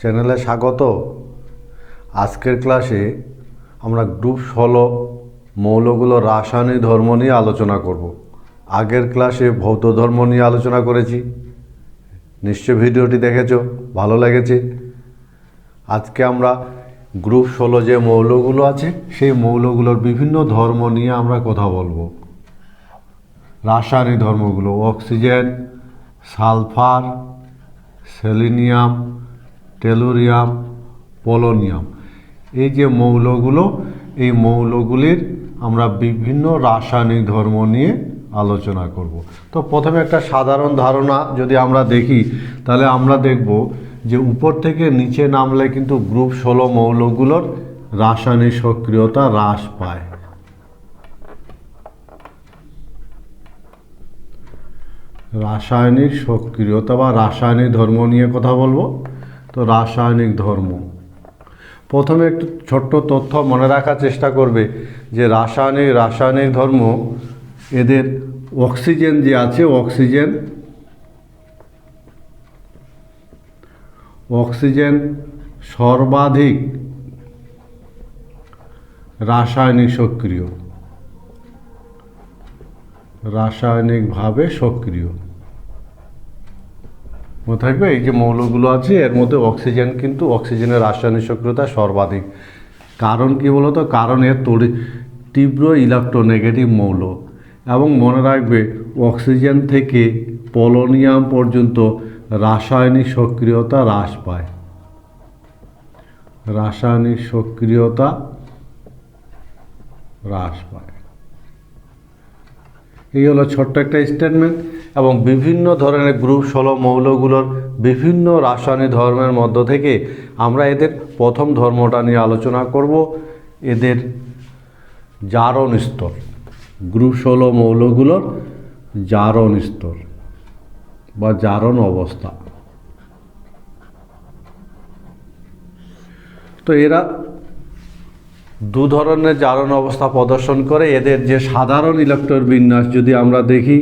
চ্যানেলে স্বাগত। আজকের ক্লাসে আমরা গ্রুপ 16 মৌলগুলোর রাসায়নিক ধর্ম নিয়ে আলোচনা করব। আগের ক্লাসে ভৌত ধর্ম নিয়ে আলোচনা করেছি, নিশ্চয় ভিডিওটি দেখেছো, ভালো লেগেছে। আজকে আমরা গ্রুপ 16 যে মৌলগুলো আছে সেই মৌলগুলোর বিভিন্ন ধর্ম নিয়ে আমরা কথা বলবো। রাসায়নিক ধর্মগুলো oxygen, sulphur, selenium, tellurium, polonium, এই যে মৌলগুলো, এই মৌলগুলির আমরা বিভিন্ন রাসায়নিক ধর্ম নিয়ে আলোচনা করব। তো প্রথমে একটা সাধারণ ধারণা যদি আমরা দেখি, তাহলে আমরা দেখব যে উপর থেকে নিচে নামলে কিন্তু গ্রুপ 16 মৌলগুলোর রাসায়নিক সক্রিয়তা হ্রাস পায়। রাসায়নিক সক্রিয়তা বা রাসায়নিক ধর্ম নিয়ে কথা বলবো। তো রাসায়নিক ধর্ম, প্রথমে একটু ছোট্ট তথ্য মনে রাখার চেষ্টা করবে যে রাসায়নিক ধর্ম, এদের অক্সিজেন যে আছে, অক্সিজেন সর্বাধিক রাসায়নিকভাবে সক্রিয়। মনে থাকবে এই যে মৌলগুলো আছে এর মধ্যে অক্সিজেন, কিন্তু অক্সিজেনের রাসায়নিক সক্রিয়তা সর্বাধিক। কারণ কি বলতো? কারণ এর তীব্র ইলেকট্রোনেগেটিভ মৌল। এবং মনে রাখবে অক্সিজেন থেকে পোলোনিয়াম পর্যন্ত রাসায়নিক সক্রিয়তা হ্রাস পায়। এই হলো ছোট্ট একটা স্টেটমেন্ট। এবং বিভিন্ন ধরনের গ্রুপ 16 মৌলগুলোর বিভিন্ন রাসায়নিক ধর্মের মধ্য থেকে আমরা এদের প্রথম ধর্মটা নিয়ে আলোচনা করব, এদের জারণ স্তর। গ্রুপ 16 মৌলগুলোর জারণ স্তর বা জারণ অবস্থা। তো এরা দু ধরনের জারণ অবস্থা প্রদর্শন করে। এদের যে সাধারণ ইলেকট্রন বিন্যাস যদি আমরা দেখি,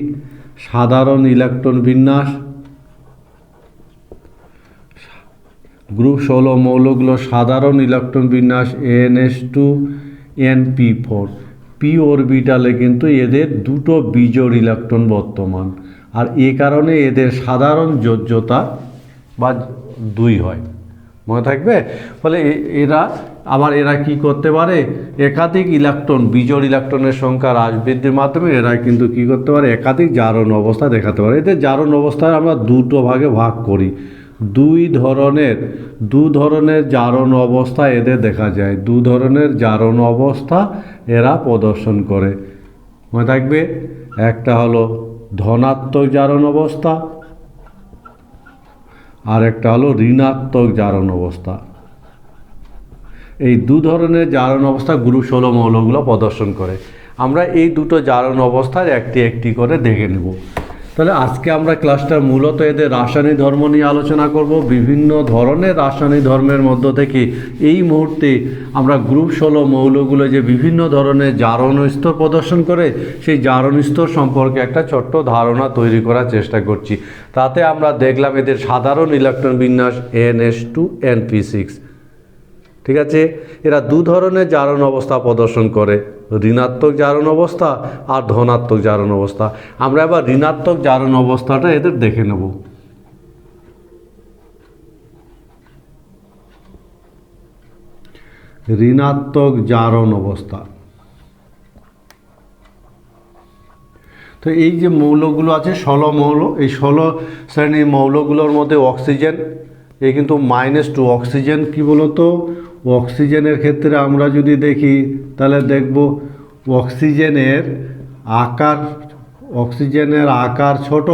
সাধারণ ইলেকট্রন বিন্যাস, গ্রুপ 16 মৌলগুলো সাধারণ ইলেকট্রন বিন্যাস NH2 NP4। পি অরবিটালে কিন্তু এদের দুটো বিজোড় ইলেকট্রন বর্তমান, আর এ কারণে এদের সাধারণ যোজ্যতা বা 2 হয়। মনে থাকবে? ফলে এরা কি করতে পারে? একাধিক ইলেকট্রন, বিজোড় ইলেকট্রনের সংখ্যা হ্রাস বৃদ্ধির মাধ্যমে এরা কিন্তু কি করতে পারে? একাধিক জারণ অবস্থা দেখাতে পারে। এদের জারণ অবস্থায় আমরা দুটো ভাগে ভাগ করি। দু ধরনের জারণ অবস্থা এদের দেখা যায়। দু ধরনের জারণ অবস্থা এরা প্রদর্শন করে। মনে থাকবে, একটা হলো ধনাত্মক জারণ অবস্থা, আর একটা হলো ঋণাত্মক জারণ অবস্থা। এই দু ধরনের জারণ অবস্থা গ্রুপ 16 মৌলগুলো প্রদর্শন করে। আমরা এই দুটো জারণ অবস্থার একটি একটি করে দেখে নেব। তাহলে আজকে আমরা ক্লাসটা মূলত এদের রাসায়নিক ধর্ম নিয়ে আলোচনা করব। বিভিন্ন ধরনের রাসায়নিক ধর্মের মধ্য থেকে এই মুহূর্তে আমরা গ্রুপ 16 মৌলগুলো যে বিভিন্ন ধরনের জারণ স্তর প্রদর্শন করে, সেই জারণ স্তর সম্পর্কে একটা ছোট্ট ধারণা তৈরি করার চেষ্টা করছি। তাতে আমরা দেখলাম এদের সাধারণ ইলেকট্রন বিন্যাস NH2 NP6। ঠিক আছে, এরা দু ধরনের জারণ অবস্থা প্রদর্শন করে, ঋণাত্মক জারণ অবস্থা আর ধনাত্মক জারণ অবস্থা। আমরা এবার ঋণাত্মক জারণ অবস্থাটা এদের দেখে নেব। ঋণাত্মক জারণ অবস্থা। তো এই যে মৌলগুলো আছে 16 মৌল, এই 16 শ্রেণীর মৌলগুলোর মধ্যে অক্সিজেন, এই কিন্তু -2 অক্সিজেন। কি বলতো? অক্সিজেনের ক্ষেত্রে আমরা যদি দেখি তাহলে দেখব অক্সিজেনের আকার ছোট,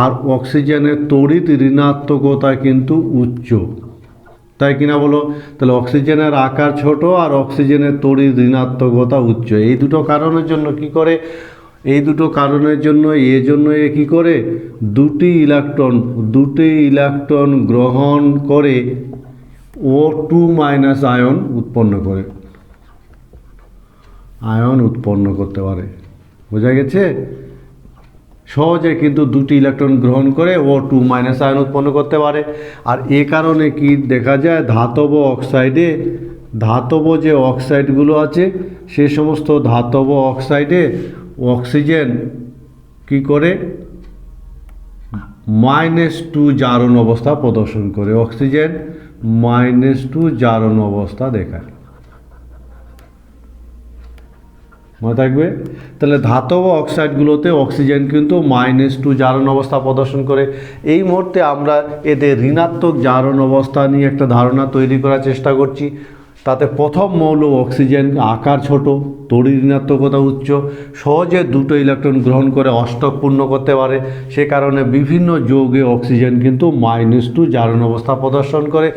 আর অক্সিজেনের তড়িৎ ঋণাত্মকতা কিন্তু উচ্চ। তাই কিনা বলো? তাহলে অক্সিজেনের আকার ছোট আর অক্সিজেনের তড়িৎ ঋণাত্মকতা উচ্চ। এই দুটো কারণের জন্য কি করে? এ কি করে? দুটি ইলেকট্রন গ্রহণ করে O2 আয়ন উৎপন্ন করতে পারে। বোঝা গেছে? সহজে কিন্তু দুটি ইলেকট্রন গ্রহণ করে O2 মাইনাস আয়ন উৎপন্ন করতে পারে। আর এ কারণে কি দেখা যায়, ধাতব যে অক্সাইডগুলো আছে সে সমস্ত ধাতব অক্সাইডে অক্সিজেন কি করে -2 জারণ অবস্থা প্রদর্শন করে, অক্সিজেন -2 জারণ অবস্থা দেখায়। মনে থাকবে। তাহলে ধাতব অক্সাইডগুলোতে অক্সিজেন কিন্তু -2 জারণ অবস্থা প্রদর্শন করে। এই মুহূর্তে আমরা এদের ঋণাত্মক জারণ অবস্থা নিয়ে একটা ধারণা তৈরি করার চেষ্টা করছি। তাতে প্রথম মৌল অক্সিজেন আকার ছোট, তড়িৎ ঋণাত্মকতা উচ্চ, সহজে দুটো ইলেকট্রন গ্রহণ করে অষ্টক পূর্ণ করতে পারে। সে কারণে বিভিন্ন যৌগে অক্সিজেন কিন্তু -2 জারণ অবস্থা প্রদর্শন করে।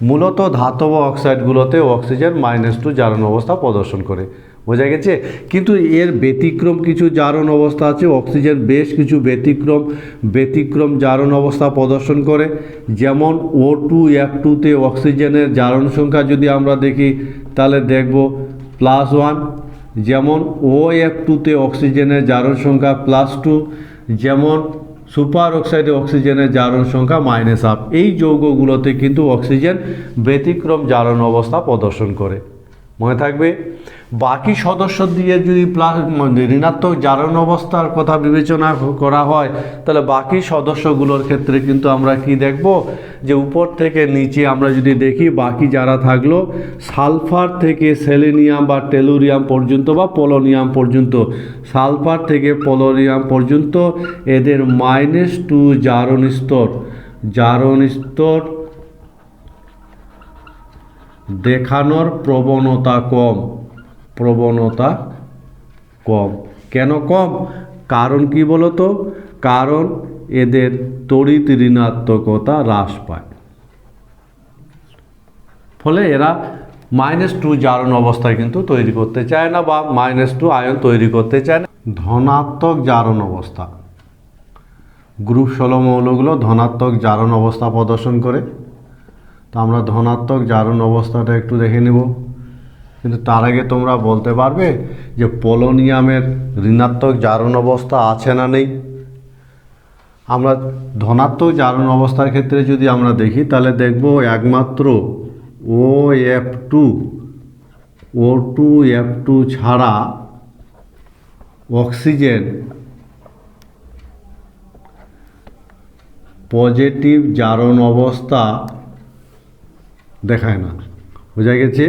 মূলত ধাতব অক্সাইডগুলোতে অক্সিজেন -2 জারণ অবস্থা প্রদর্শন করে। বোঝা গেছে। কিন্তু এর ব্যতিক্রম কিছু জারণ অবস্থা আছে। অক্সিজেন বেশ কিছু ব্যতিক্রম জারণ অবস্থা প্রদর্শন করে। যেমন O2F2তে অক্সিজেনের জারণ সংখ্যা যদি আমরা দেখি তাহলে দেখব +1। যেমন OF2তে অক্সিজেনের জারণ সংখ্যা +2। যেমন সুপার অক্সাইডে অক্সিজেনের জারণ সংখ্যা -1। এই যৌগগুলোতে কিন্তু অক্সিজেন ব্যতিক্রম জারণ অবস্থা প্রদর্শন করে। মনে থাকবে। বাকি সদস্য দিয়ে যদি ঋণাত্মক জারণ অবস্থার কথা বিবেচনা করা হয় তাহলে বাকি সদস্যগুলোর ক্ষেত্রে কিন্তু আমরা কি দেখব, যে উপর থেকে নিচে আমরা যদি দেখি বাকি যারা থাকলো সালফার থেকে সেলেনিয়াম বা টেলুরিয়াম পর্যন্ত বা পোলোনিয়াম পর্যন্ত, সালফার থেকে পোলোনিয়াম পর্যন্ত এদের -2 জারণ স্তর দেখানোর প্রবণতা কম। কেন কম? কারণ কি বলতো? কারণ এদের তড়িৎ ঋণাত্মকতা হ্রাস পায়, ফলে এরা -2 জারণ অবস্থায় কিন্তু তৈরি করতে চায় না বা -2 আয়ন তৈরি করতে চায় না। ধনাত্মক জারণ অবস্থা, গ্রুপ 16 মৌলগুলো ধনাত্মক জারণ অবস্থা প্রদর্শন করে। তো আমরা ধনাত্মক জারণ অবস্থাটা একটু দেখে নেব। কিন্তু তার আগে তোমরা বলতে পারবে যে পোলোনিয়ামের ঋণাত্মক জারণ অবস্থা আছে না নেই? আমরা ধনাত্মক জারণ অবস্থার ক্ষেত্রে যদি আমরা দেখি তাহলে দেখব একমাত্র O2F2 ছাড়া অক্সিজেন পজিটিভ জারণ অবস্থা দেখায় না। বোঝা গেছে।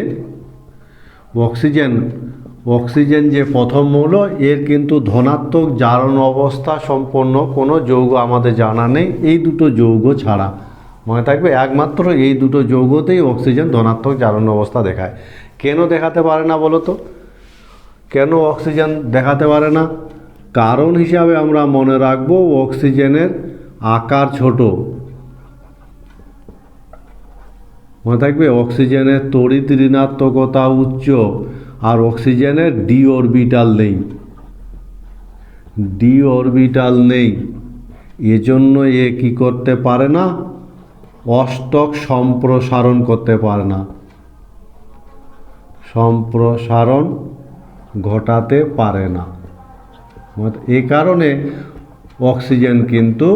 অক্সিজেন যে প্রথম মৌল, এর কিন্তু ধনাত্মক জারণ অবস্থা সম্পন্ন কোনো যৌগ আমাদের জানা নেই এই দুটো যৌগ ছাড়া। মনে থাকবে, একমাত্র এই দুটো যৌগতেই অক্সিজেন ধনাত্মক জারণ অবস্থা দেখায়। কেন দেখাতে পারে না বলো তো? কেন অক্সিজেন দেখাতে পারে না? কারণ হিসাবে আমরা মনে রাখব অক্সিজেনের আকার ছোট। মনে থাকবে, অক্সিজেনের তড়িৎ ঋণাত্মকতা উচ্চ আর অক্সিজেনের ডি অরবিটাল নেই। এজন্য এ কি করতে পারে না? অষ্টক সম্প্রসারণ করতে পারে না, সম্প্রসারণ ঘটাতে পারে না। এ কারণে অক্সিজেন কিন্তু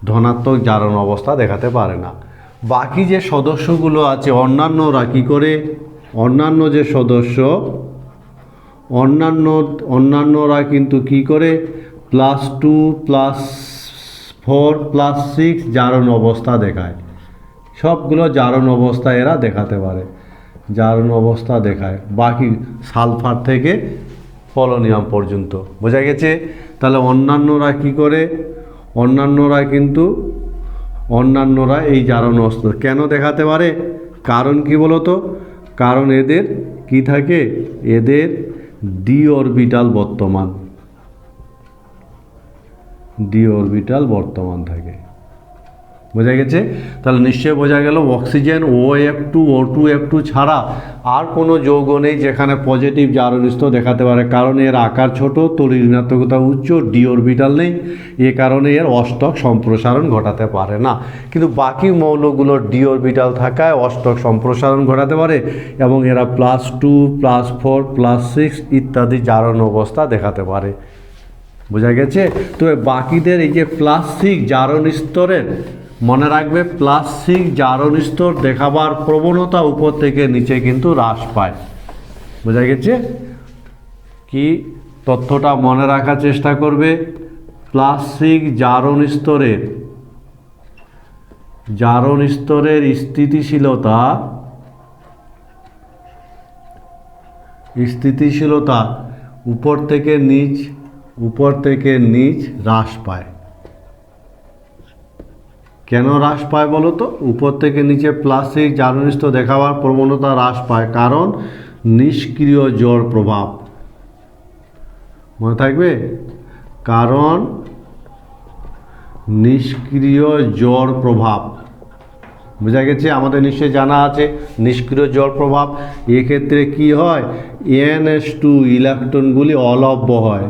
ধনাত্মক জারণ অবস্থা দেখাতে পারে না। বাকি যে সদস্যগুলো আছে অন্যান্যরা কি করে? অন্যান্য যে সদস্য অন্যান্যরা কিন্তু কি করে? +2 +4 +6 জারণ অবস্থা দেখায়। সবগুলো জারণ অবস্থা এরা দেখাতে পারে, জারণ অবস্থা দেখায় বাকি সালফার থেকে পোলোনিয়াম পর্যন্ত। বোঝা গেছে। তাহলে অন্যান্যরা কি করে? অন্যান্যরা এই জারণ অবস্থা কেন দেখাতে পারে? কারণ কি বলতো? কারণ এদের কি থাকে? এদের ডি অরবিটাল বর্তমান থাকে। বোঝা গেছে। তাহলে নিশ্চয়ই বোঝা গেল অক্সিজেন O2F2 ছাড়া আর কোনো যৌগ নেই যেখানে পজিটিভ জারণ স্তর দেখাতে পারে। কারণ এর আকার ছোট, তড়িৎ ঋণাত্মকতা উচ্চ, ডি অরবিটাল নেই। এ কারণে এর অষ্টক সম্প্রসারণ ঘটাতে পারে না। কিন্তু বাকি মৌলগুলোর ডি অরবিটাল থাকায় অষ্টক সম্প্রসারণ ঘটাতে পারে এবং এরা +2 +4 +6 ইত্যাদি জারণ অবস্থা দেখাতে পারে। বোঝা গেছে? তবে বাকিদের এই যে প্লাস্টিক জারণ স্তরের, মনে রাখবে প্লাস্টিক জারণ স্তর দেখাবার প্রবণতা উপর থেকে নিচে কিন্তু হ্রাস পায়। বোঝা গেছে? কি তথ্যটা মনে রাখার চেষ্টা করবে, প্লাস্টিক জারণ স্তরের স্থিতিশীলতা উপর থেকে নিচ হ্রাস পায়। কেন হ্রাস পায় বলো তো? উপর থেকে নিচে প্লাস্টিক জারণ স্তর দেখাবার প্রবণতা হ্রাস পায় কারণ নিষ্ক্রিয় জড় প্রভাব। মনে থাকবে? কারণ নিষ্ক্রিয় জড় প্রভাব। বোঝা গেছে? আমাদের নিশ্চয়ই জানা আছে নিষ্ক্রিয় জড় প্রভাব। এক্ষেত্রে কি হয়, NH2 ইলেকট্রনগুলি অলভ্য হয়,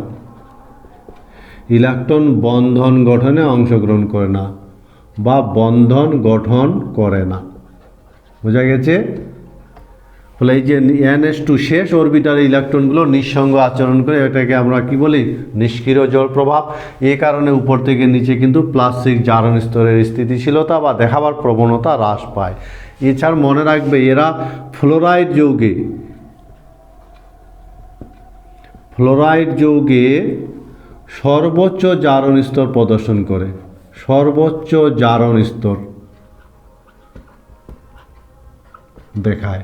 ইলেকট্রন বন্ধন গঠনে অংশগ্রহণ করে না বা বন্ধন গঠন করে না। বোঝা গেছে? ফলে এই যে NH2 শেষ অরবিটালে ইলেকট্রনগুলো নিঃসঙ্গ আচরণ করে, এটাকে আমরা কি বলি, নিষ্ক্রিয় জড় প্রভাব। এই কারণে উপর থেকে নিচে কিন্তু প্লাস্টিক জারণ স্তরের স্থিতিশীলতা বা দেখাবার প্রবণতা হ্রাস পায়। এছাড়া মনে রাখবে এরা ফ্লোরাইড যৌগে সর্বোচ্চ জারণ স্তর প্রদর্শন করে, সর্বোচ্চ জারণ স্তর দেখায়।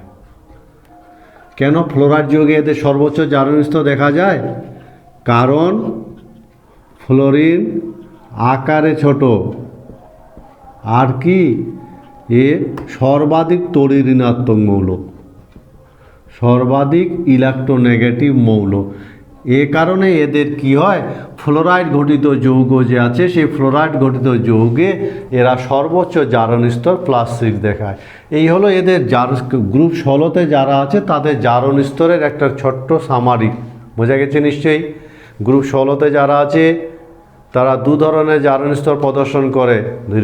কেন ফ্লোরাইড যৌগে এদের সর্বোচ্চ জারণ স্তর দেখা যায়? কারণ ফ্লোরিন আকারে ছোট আর কি এ সর্বাধিক তড়ি ঋণাত্মক মৌল, সর্বাধিক ইলেকট্রোনেগেটিভ মৌল। এ কারণে এদের কি হয়, ফ্লোরাইড ঘটিত যৌগ যে আছে সেই ফ্লোরাইড ঘটিত যৌগে এরা সর্বোচ্চ জারণ স্তর +6 দেখায়। এই হলো এদের গ্রুপ 16তে যারা আছে তাদের জারণ স্তরের একটা ছোট্ট সামারি। বোঝা গেছে নিশ্চয়ই? গ্রুপ 16তে যারা আছে তারা দু ধরনের জারণ স্তর প্রদর্শন করে,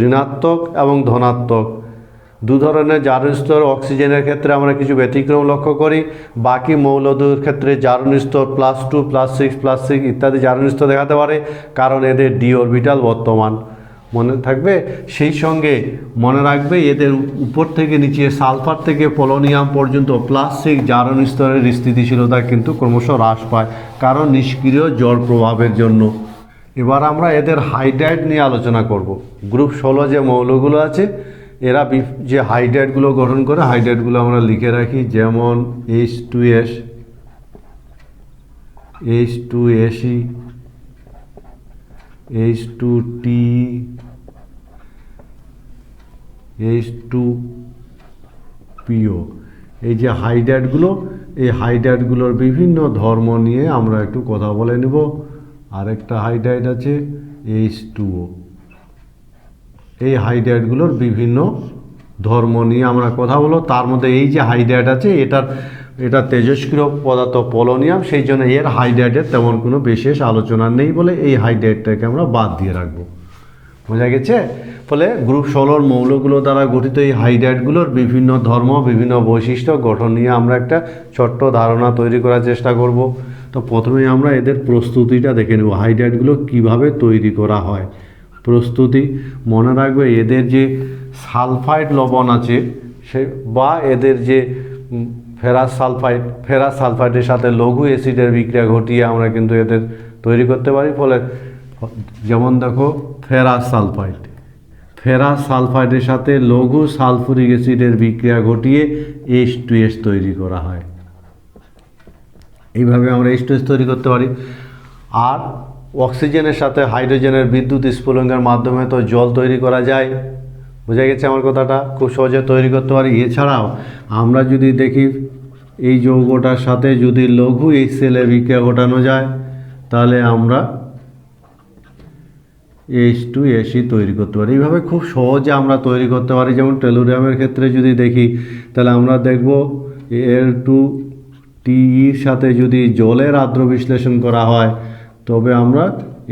ঋণাত্মক এবং ধনাত্মক। দু ধরনের জারণ স্তর অক্সিজেনের ক্ষেত্রে আমরা কিছু ব্যতিক্রম লক্ষ্য করি, বাকি মৌলদের ক্ষেত্রে জারণ স্তর +2 +6 +6 ইত্যাদি জারণ স্তর দেখাতে পারে, কারণ এদের ডি অরবিটাল বর্তমান। মনে থাকবে? সেই সঙ্গে মনে রাখবে এদের উপর থেকে নিচে সালফার থেকে পোলোনিয়াম পর্যন্ত +6 জারণ স্তরের স্থিতিশীলতা কিন্তু ক্রমশ হ্রাস পায়, কারণ নিষ্ক্রিয় জড় প্রভাবের জন্য। এবার আমরা এদের হাইড্রাইড নিয়ে আলোচনা করব। গ্রুপ 16 যে মৌলগুলো আছে এরা যে হাইড্রাইডগুলো গঠন করে, হাইড্রাইডগুলো আমরা লিখে রাখি, যেমন H2S, H2Se, H2T, H2PO। এই যে হাইড্রাইডগুলো, এই হাইড্রাইডগুলোর বিভিন্ন ধর্ম নিয়ে আমরা একটু কথা বলে নেব। আরেকটা হাইড্রাইড আছে H2O। এই হাইড্রাইডগুলোর বিভিন্ন ধর্ম নিয়ে আমরা কথা বলবো। তার মধ্যে এই যে হাইড্রাইড আছে এটা তেজস্ক্রিয় পদার্থ পোলোনিয়াম, সেই জন্য এর হাইড্রাইডের তেমন কোনো বিশেষ আলোচনা নেই বলে এই হাইড্রাইডটাকে আমরা বাদ দিয়ে রাখবো। বোঝা গেছে? ফলে গ্রুপ 16 মৌলগুলো দ্বারা গঠিত এই হাইড্রাইডগুলোর বিভিন্ন ধর্ম, বিভিন্ন বৈশিষ্ট্য, গঠন নিয়ে আমরা একটা ছোট্ট ধারণা তৈরি করার চেষ্টা করব। তো প্রথমেই আমরা এদের প্রস্তুতিটা দেখে নেব, হাইড্রাইডগুলো কিভাবে তৈরি করা হয়। প্রস্তুতি মনে রাখবে, এদের যে সালফাইড লবণ আছে সে বা এদের যে ফেরাস সালফাইডের সাথে লঘু অ্যাসিডের বিক্রিয়া ঘটিয়ে আমরা কিন্তু এদের তৈরি করতে পারি। ফলে যেমন দেখো ফেরাস সালফাইডের সাথে লঘু সালফুরিক অ্যাসিডের বিক্রিয়া ঘটিয়ে H2S তৈরি করা হয়। এইভাবে আমরা H2S তৈরি করতে পারি। আর অক্সিজেনের সাথে হাইড্রোজেনের বিদ্যুৎ স্ফুলনের মাধ্যমে তো জল তৈরি করা যায়। বোঝা গেছে আমার কথাটা? খুব সহজে তৈরি করতে পারি। এছাড়াও আমরা যদি দেখি এই যৌগটার সাথে যদি লঘু HCl বিক্রিয়া ঘটানো যায় তাহলে আমরা H2Se তৈরি করতে পারি। এইভাবে খুব সহজে আমরা তৈরি করতে পারি। যেমন টেলুরিয়ামের ক্ষেত্রে যদি দেখি তাহলে আমরা দেখব Al2Teর সাথে যদি জলের আদ্র বিশ্লেষণ করা হয় তবে আমরা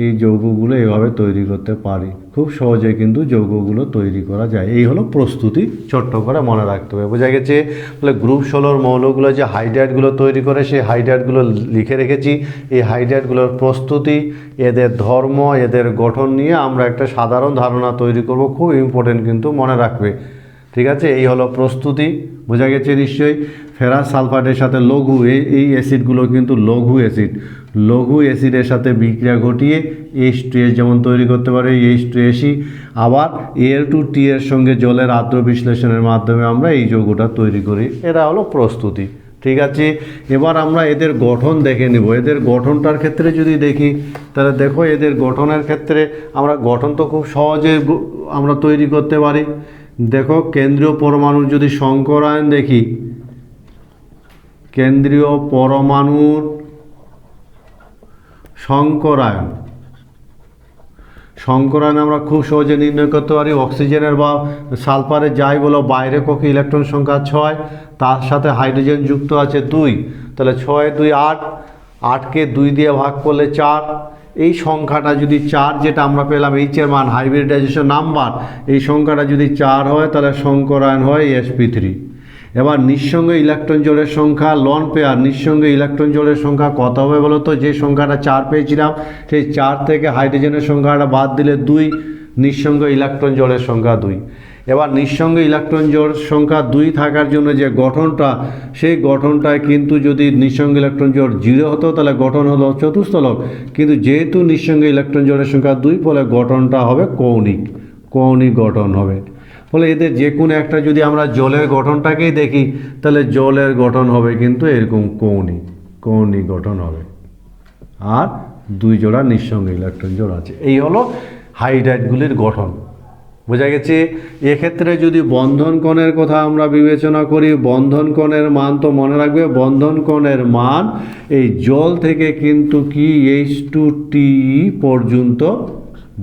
এই যৌগগুলো এভাবে তৈরি করতে পারি। খুব সহজে কিন্তু যৌগগুলো তৈরি করা যায়। এই হলো প্রস্তুতি, ছোট্ট করে মনে রাখতে হবে। বোঝা গেছে? তাহলে গ্রুপ 16 মৌলগুলো যে হাইড্রাইডগুলো তৈরি করে সেই হাইড্রাইডগুলো লিখে রেখেছি। এই হাইড্রাইডগুলোর প্রস্তুতি, এদের ধর্ম, এদের গঠন নিয়ে আমরা একটা সাধারণ ধারণা তৈরি করব। খুব ইম্পর্টেন্ট কিন্তু মনে রাখবে। ঠিক আছে? এই হলো প্রস্তুতি। বোঝা গেছে নিশ্চয়ই? ফেরাস সালফাইডের সাথে লঘু, এই অ্যাসিডগুলো কিন্তু লঘু অ্যাসিড। লঘু অ্যাসিডের সাথে বিক্রিয়া ঘটিয়ে H2S যেমন তৈরি করতে পারে H2SE, আবার Al2T এর সঙ্গে জলের আর্দ্র বিশ্লেষণের মাধ্যমে আমরা এই যৌগটা তৈরি করি। এটা হলো প্রস্তুতি। ঠিক আছে? এবার আমরা এদের গঠন দেখে নেব। এদের গঠনটার ক্ষেত্রে যদি দেখি, তাহলে দেখো এদের গঠনের ক্ষেত্রে আমরা গঠন তো খুব সহজে আমরা তৈরি করতে পারি। দেখো কেন্দ্রীয় পরমাণুর যদি সংকরায়ন দেখি, কেন্দ্রীয় পরমাণুর সংকরায়ন আমরা খুব সহজে নির্ণয় করতে পারি। অক্সিজেনের বা সালফারের যাই বলো বাইরে কক্ষে ইলেকট্রন সংখ্যা 6, তার সাথে হাইড্রোজেন যুক্ত আছে 2, তাহলে 6 2 8, 8কে 2 দিয়ে ভাগ করলে 4। এই সংখ্যাটা যদি 4, যেটা আমরা পেলাম H এর মান, হাইব্রিডাইজেশন নাম্বার, এই সংখ্যাটা যদি 4 হয় তাহলে সংকরায়ন হয় sp3। এবার নিঃসঙ্গ ইলেকট্রন জোড়ের সংখ্যা, লন পেয়ার নিঃসঙ্গ ইলেকট্রন জোড়ের সংখ্যা কত হবে বলো তো? যে সংখ্যাটা 4 পেয়েছিলাম, সেই 4 থেকে হাইড্রোজেনের সংখ্যাটা বাদ দিলে 2, নিঃসঙ্গ ইলেকট্রন জোড়ের সংখ্যা 2। এবার নিঃসঙ্গ ইলেকট্রন জোড় সংখ্যা 2 থাকার জন্য যে গঠনটা, সেই গঠনটায় কিন্তু যদি নিঃসঙ্গ ইলেকট্রন জোড় 0 হতো তাহলে গঠন হলো চতুস্থলক, কিন্তু যেহেতু নিঃসঙ্গ ইলেকট্রন জোড়ের সংখ্যা 2, ফলে গঠনটা হবে কৌণিক গঠন হবে। ফলে এদের যে কোনো একটা যদি আমরা জলের গঠনটাকেই দেখি, তাহলে জলের গঠন হবে কিন্তু এরকম কৌণিক গঠন হবে, আর 2 জোড়া নিঃসঙ্গ ইলেকট্রন জোড় আছে। এই হলো হাইড্রাইডগুলির গঠন। বোঝা গেছে? এক্ষেত্রে যদি বন্ধন কোণের কথা আমরা বিবেচনা করি, বন্ধন কোণের মান তো মনে রাখবে, বন্ধন কোণের মান এই জল থেকে কিন্তু কি H2T পর্যন্ত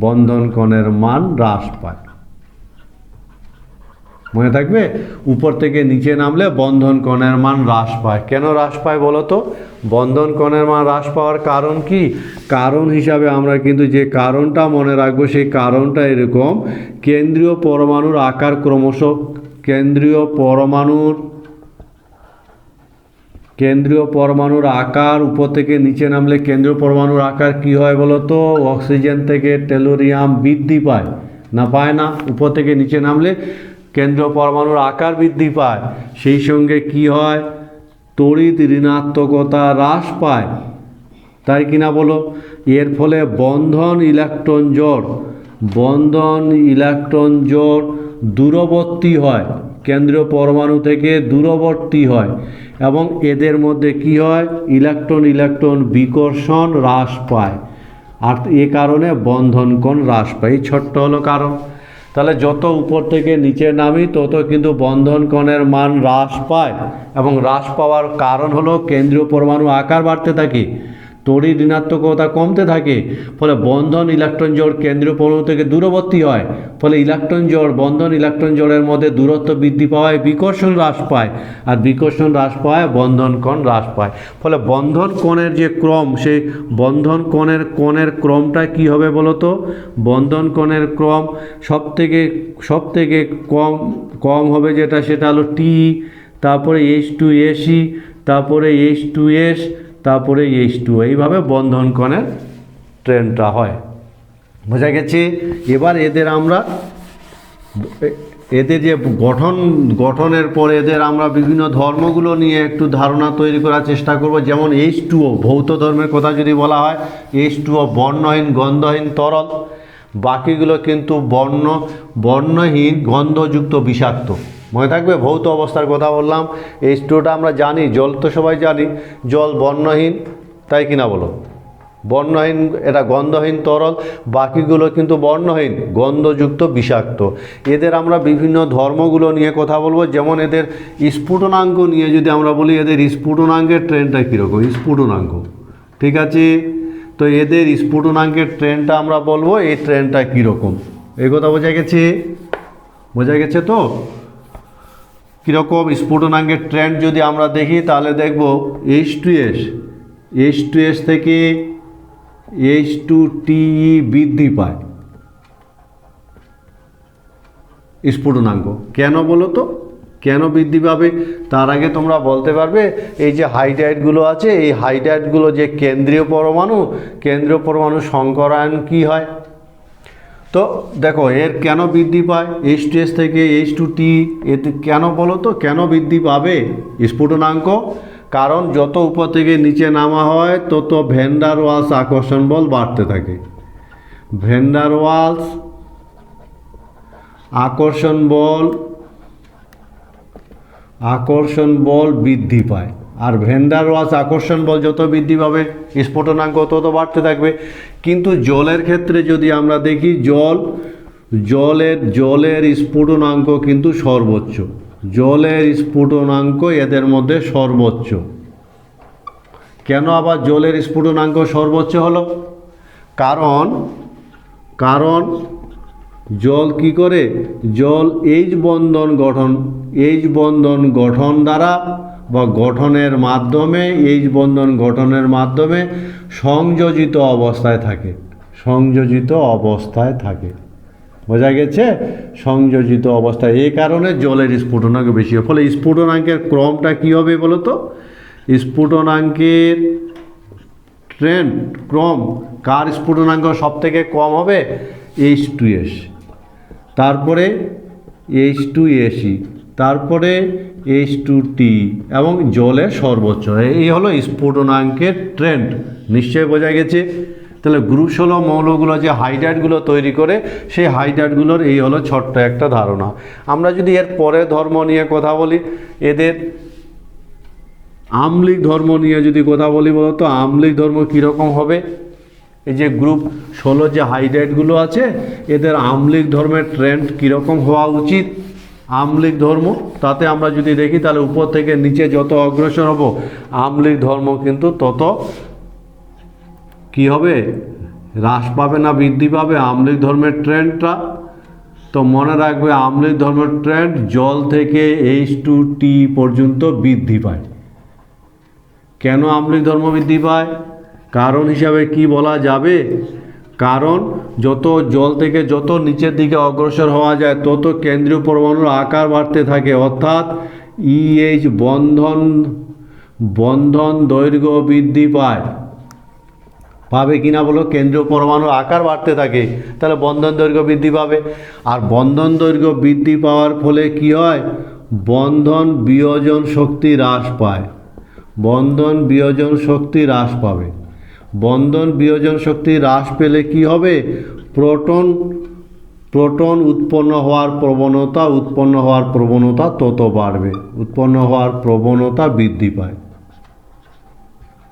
বন্ধন কোণের মান হ্রাস পায়। মনে থাকবে? উপর থেকে নিচে নামলে বন্ধন কোণের মান হ্রাস পায়। কেন হ্রাস পায় বলো তো? বন্ধন কোণের মান হ্রাস পাওয়ার কারণ কি? কারণ হিসাবে আমরা কিন্তু যে কারণটা মনে রাখবো, সেই কারণটা এরকম: কেন্দ্রীয় পরমাণুর আকার ক্রমশ, কেন্দ্রীয় পরমাণুর আকার উপর থেকে নিচে নামলে কেন্দ্রীয় পরমাণুর আকার কি হয় বলো তো? অক্সিজেন থেকে টেলোরিয়াম বৃদ্ধি পায় না, পায় না? উপর থেকে নিচে নামলে কেন্দ্রীয় পরমাণুর আকার বৃদ্ধি পায়, সেই সঙ্গে কি হয়? তড়িৎ ঋণাত্মকতা হ্রাস পায়, তাই কিনা বলো? এর ফলে বন্ধন ইলেকট্রন জোড় দূরবর্তী হয়, কেন্দ্রীয় পরমাণু থেকে দূরবর্তী হয়, এবং এদের মধ্যে কি হয়? ইলেকট্রন বিকর্ষণ হ্রাস পায়, আর এ কারণে বন্ধন কোণ হ্রাস পায়। এই ছোট্ট হলো কারণ। তাহলে যত উপর থেকে নিচে নামি তত কিন্তু বন্ধন কোণের মান হ্রাস পায়, এবং হ্রাস পাওয়ার কারণ হলো কেন্দ্রীয় পরমাণু আকার বাড়তে থাকে, তড়িৎ ঋণাত্মকতা কমতে থাকে, ফলে বন্ধন ইলেকট্রন জোড় কেন্দ্রীয় পরমাণু থেকে দূরবর্তী হয়, ফলে বন্ধন ইলেকট্রন জোড়ের মধ্যে দূরত্ব বৃদ্ধি পাওয়ায় বিকর্ষণ হ্রাস পায়, আর বিকর্ষণ হ্রাস পাওয়ায় বন্ধন কোণ হ্রাস পায়। ফলে বন্ধন কোণের যে ক্রম, সেই বন্ধন কোণের ক্রমটা কি হবে বলো তো? বন্ধন কোণের ক্রম সব থেকে কম হবে যেটা, সেটা হলো T, তারপরে H2SE, তারপরে H2S, তারপরে H2O। এইভাবে বন্ধন কোণের ট্রেনটা হয়। বোঝা গেছে? এবার এদের যে গঠনের পরে এদের আমরা বিভিন্ন ধর্মগুলো নিয়ে একটু ধারণা তৈরি করার চেষ্টা করব। যেমন H2O, ভৌত ধর্মের কথা যদি বলা হয়, H2O বর্ণহীন গন্ধহীন তরল, বাকিগুলো কিন্তু বর্ণহীন গন্ধযুক্ত বিষাক্ত। মনে থাকবে? ভৌত অবস্থার কথা বললাম। H2ওটা আমরা জানি, জল তো সবাই জানি, জল বর্ণহীন, তাই কিনা বলো? বর্ণহীন, এটা গন্ধহীন তরল, বাকিগুলো কিন্তু বর্ণহীন গন্ধযুক্ত বিষাক্ত। এদের আমরা বিভিন্ন ধর্মগুলো নিয়ে কথা বলবো। যেমন এদের স্ফুটনাঙ্ক নিয়ে যদি আমরা বলি, এদের স্ফুটনাঙ্কের ট্রেনটা কীরকম? স্ফুটনাঙ্ক, ঠিক আছে? তো এদের স্ফুটনাঙ্কের ট্রেনটা আমরা বলবো, এই ট্রেনটা কীরকম, এই কথা বোঝা গেছে তো? কীরকম স্ফুটনাঙ্কের ট্রেন্ড যদি আমরা দেখি, তাহলে দেখব H2S থেকে H2TE বৃদ্ধি পায় স্ফুটনাঙ্ক। কেন বলো তো, কেন বৃদ্ধি পাবে? তার আগে তোমরা বলতে পারবে এই যে হাইড্রাইডগুলো আছে, এই হাইড্রাইডগুলো যে কেন্দ্রীয় পরমাণু সংকরায়ন কি হয়? তো দেখো এর কেন বৃদ্ধি পায় H2S থেকে H2T, এতে কেন বলো তো কেন বৃদ্ধি পাবে স্ফুটনাঙ্ক? কারণ যত উপর থেকে নিচে নামা হয় তত ভ্যান ডার ওয়ালস আকর্ষণ বল বাড়তে থাকে। ভ্যান ডার ওয়ালস আকর্ষণ বল বৃদ্ধি পায়। আর ভ্যান ডার ওয়ালস আকর্ষণ বল যত বৃদ্ধি পাবে স্ফুটনাঙ্ক তত বাড়তে থাকবে। কিন্তু জলের ক্ষেত্রে যদি আমরা দেখি, জলের স্ফুটনাঙ্ক কিন্তু সর্বোচ্চ। জলের স্ফুটনাঙ্ক এদের মধ্যে সর্বোচ্চ। কেন আবার জলের স্ফুটনাঙ্ক সর্বোচ্চ হলো? কারণ জল কি করে? জল এইচ বন্ধন গঠন দ্বারা বা গঠনের মাধ্যমে সংযোজিত অবস্থায় থাকে। বোঝা গেছে? সংযোজিত অবস্থায়। এই কারণে জলের স্ফুটনাঙ্ক বেশি হয়। ফলে স্ফুটনাঙ্কের ক্রমটা কি হবে বলো তো? স্ফুটনাঙ্কের ট্রেন্ড ক্রম কার স্ফুটনাঙ্ক সব থেকে কম হবে? H2S, তারপরে H2SE, তারপরে H2T এবং জলের সর্বোচ্চ। এই হলো স্ফুটনাঙ্কের ট্রেন্ড। নিশ্চয়ই বোঝা গেছে? তাহলে গ্রুপ 16 মৌলগুলো যে হাইড্রাইডগুলো তৈরি করে, সেই হাইড্রাইডগুলোর এই হলো ছোট্ট একটা ধারণা। আমরা যদি এর পরে ধর্ম নিয়ে কথা বলি, এদের আম্লিক ধর্ম নিয়ে যদি কথা বলি, বলতো আম্লিক ধর্ম কীরকম হবে? এই যে গ্রুপ 16 যে হাইড্রাইডগুলো আছে, এদের আম্লিক ধর্মের ট্রেন্ড কীরকম হওয়া উচিত? আম্লিক ধর্ম, তাতে আমরা যদি দেখি তাহলে উপর থেকে নিচে যত অগ্রসর হব, আম্লিক ধর্ম কিন্তু তত কি হবে? হ্রাস পাবে না বৃদ্ধি পাবে আম্লিক ধর্মের ট্রেন্ডটা? তো মনে রাখবে আম্লিক ধর্মের ট্রেন্ড জল থেকে H2T পর্যন্ত বৃদ্ধি পায়। কেন আম্লিক ধর্ম বৃদ্ধি পায়? কারণ হিসাবে কি বলা যাবে? কারণ যত জল থেকে যত নিচের দিকে অগ্রসর হওয়া যায় তত কেন্দ্রীয় পরমাণুর আকার বাড়তে থাকে, অর্থাৎ EH বন্ধন দৈর্ঘ্য বৃদ্ধি পাবে কিনা বলো? কেন্দ্রীয় পরমাণুর আকার বাড়তে থাকে, তাহলে বন্ধন দৈর্ঘ্য বৃদ্ধি পাবে। আর বন্ধন দৈর্ঘ্য বৃদ্ধি পাওয়ার ফলে কি হয়? বন্ধন বিয়োজন শক্তি হ্রাস পায়। বন্ধন বিয়োজন শক্তি হ্রাস পাবে। বন্ধন বিয়োজন শক্তি হ্রাস পেলে কি হবে? প্রোটন উৎপন্ন হওয়ার প্রবণতা তত বাড়বে, উৎপন্ন হওয়ার প্রবণতা বৃদ্ধি পায়।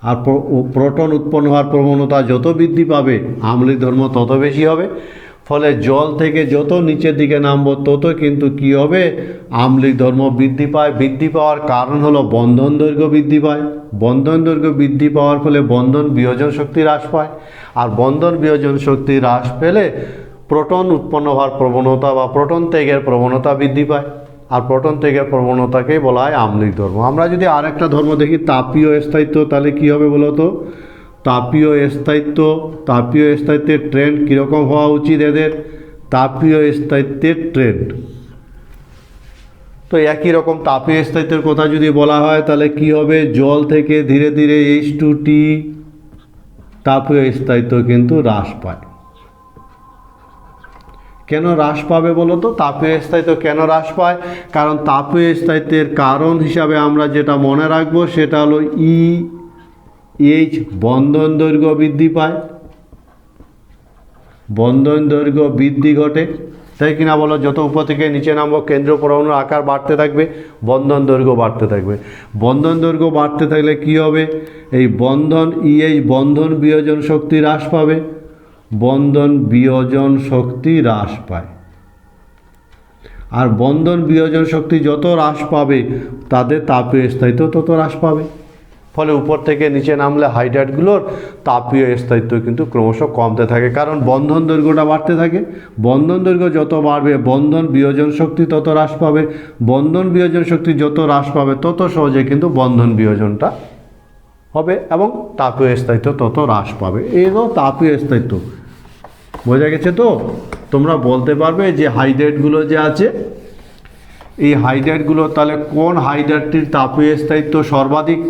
আর প্রোটন উৎপন্ন হওয়ার প্রবণতা যত বৃদ্ধি পাবে আম্লিক ধর্ম তত বেশি হবে। ফলে জল থেকে যত নিচের দিকে নামবো তত কিন্তু কি হবে? আম্লিক ধর্ম বৃদ্ধি পায়। বৃদ্ধি পাওয়ার কারণ হলো বন্ধন দৈর্ঘ্য বৃদ্ধি পায়। বন্ধন দৈর্ঘ্য বৃদ্ধি পাওয়ার ফলে বন্ধন বিয়োজন শক্তি হ্রাস পায়। আর বন্ধন বিয়োজন শক্তি হ্রাস পেলে প্রোটন উৎপন্ন হওয়ার প্রবণতা বা প্রোটন ত্যাগের প্রবণতা বৃদ্ধি পায়। আর প্রোটন ত্যাগের প্রবণতাকেই বলা হয় আম্লিক ধর্ম। আমরা যদি আরেকটা ধর্ম দেখি, তাপীয় স্থায়িত্ব, তাহলে কি হবে বলো তো? তাপীয় স্থায়িত্বের ট্রেন্ড কীরকম হওয়া উচিত এদের? তাপীয় স্থায়িত্বের ট্রেন্ড তো একই রকম। তাপীয় স্থায়িত্বের কথা যদি বলা হয় তাহলে কি হবে? জল থেকে ধীরে ধীরে H2T তাপীয় স্থায়িত্ব কিন্তু হ্রাস পায়। কেন হ্রাস পাবে বলো তো? তাপীয় স্থায়িত্ব কেন হ্রাস পায়? কারণ তাপীয় স্থায়িত্বের কারণ হিসাবে আমরা যেটা মনে রাখবো সেটা হলো EH বন্ধন দৈর্ঘ্য বৃদ্ধি পায়। বন্ধন দৈর্ঘ্য বৃদ্ধি ঘটে, তাই কিনা বলো? যত উপর থেকে নিচে নামবো কেন্দ্রীয় পরমাণুর আকার বাড়তে থাকবে, বন্ধন দৈর্ঘ্য বাড়তে থাকবে। বন্ধন দৈর্ঘ্য বাড়তে থাকলে কি হবে? এই EH বন্ধন বিয়োজন শক্তি হ্রাস পাবে। বন্ধন বিয়োজন শক্তি হ্রাস পায়। আর বন্ধন বিয়োজন শক্তি যত হ্রাস পাবে তাদের তাপীয় স্থায়িত্ব তত হ্রাস পাবে। ফলে উপর থেকে নিচে নামলে হাইড্রাইডগুলোর তাপীয় স্থায়িত্ব কিন্তু ক্রমশ কমতে থাকে, কারণ বন্ধন দৈর্ঘ্যটা বাড়তে থাকে। বন্ধন দৈর্ঘ্য যত বাড়বে বন্ধন বিয়োজন শক্তি তত হ্রাস পাবে। বন্ধন বিয়োজন শক্তি যত হ্রাস পাবে তত সহজে কিন্তু বন্ধন বিয়োজনটা হবে এবং তাপীয় স্থায়িত্ব তত হ্রাস পাবে। এই হলো তাপীয় স্থায়িত্ব। বোঝা গেছে তো? তোমরা বলতে পারবে যে হাইড্রেটগুলো যে আছে, এই হাইড্রেটগুলো তাহলে কোন হাইড্রেটটির তাপীয় স্থায়িত্ব সর্বাধিক,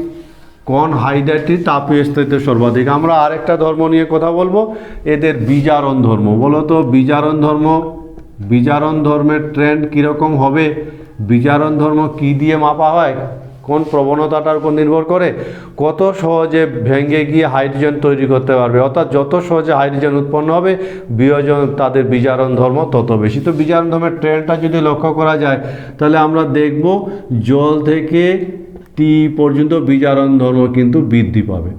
কোন হাইড্রেটটির তাপীয় স্থায়িত্ব সর্বাধিক। আমরা আরেকটা ধর্ম নিয়ে কথা বলবো, এদের বিজারণ ধর্ম। বলো তো বিজারণ ধর্ম, বিজারণ ধর্মের ট্রেন্ড কীরকম হবে? বিজারণ ধর্ম কী দিয়ে মাপা হয়? কোন প্রবণতাটার উপর নির্ভর করে? কত সহজে ভেঙে গিয়ে হাইড্রোজেন তৈরি করতে পারবে, অর্থাৎ যত সহজে হাইড্রোজেন উৎপন্ন হবে বিয়োজন তাদের বিজারণ ধর্ম তত বেশি। তো বিজারণ ধর্মের ট্রেন্ডটা যদি লক্ষ্য করা যায় তাহলে আমরা দেখব জল থেকে টি পর্যন্ত বিজারণ ধর্ম কিন্তু বৃদ্ধি পাবে।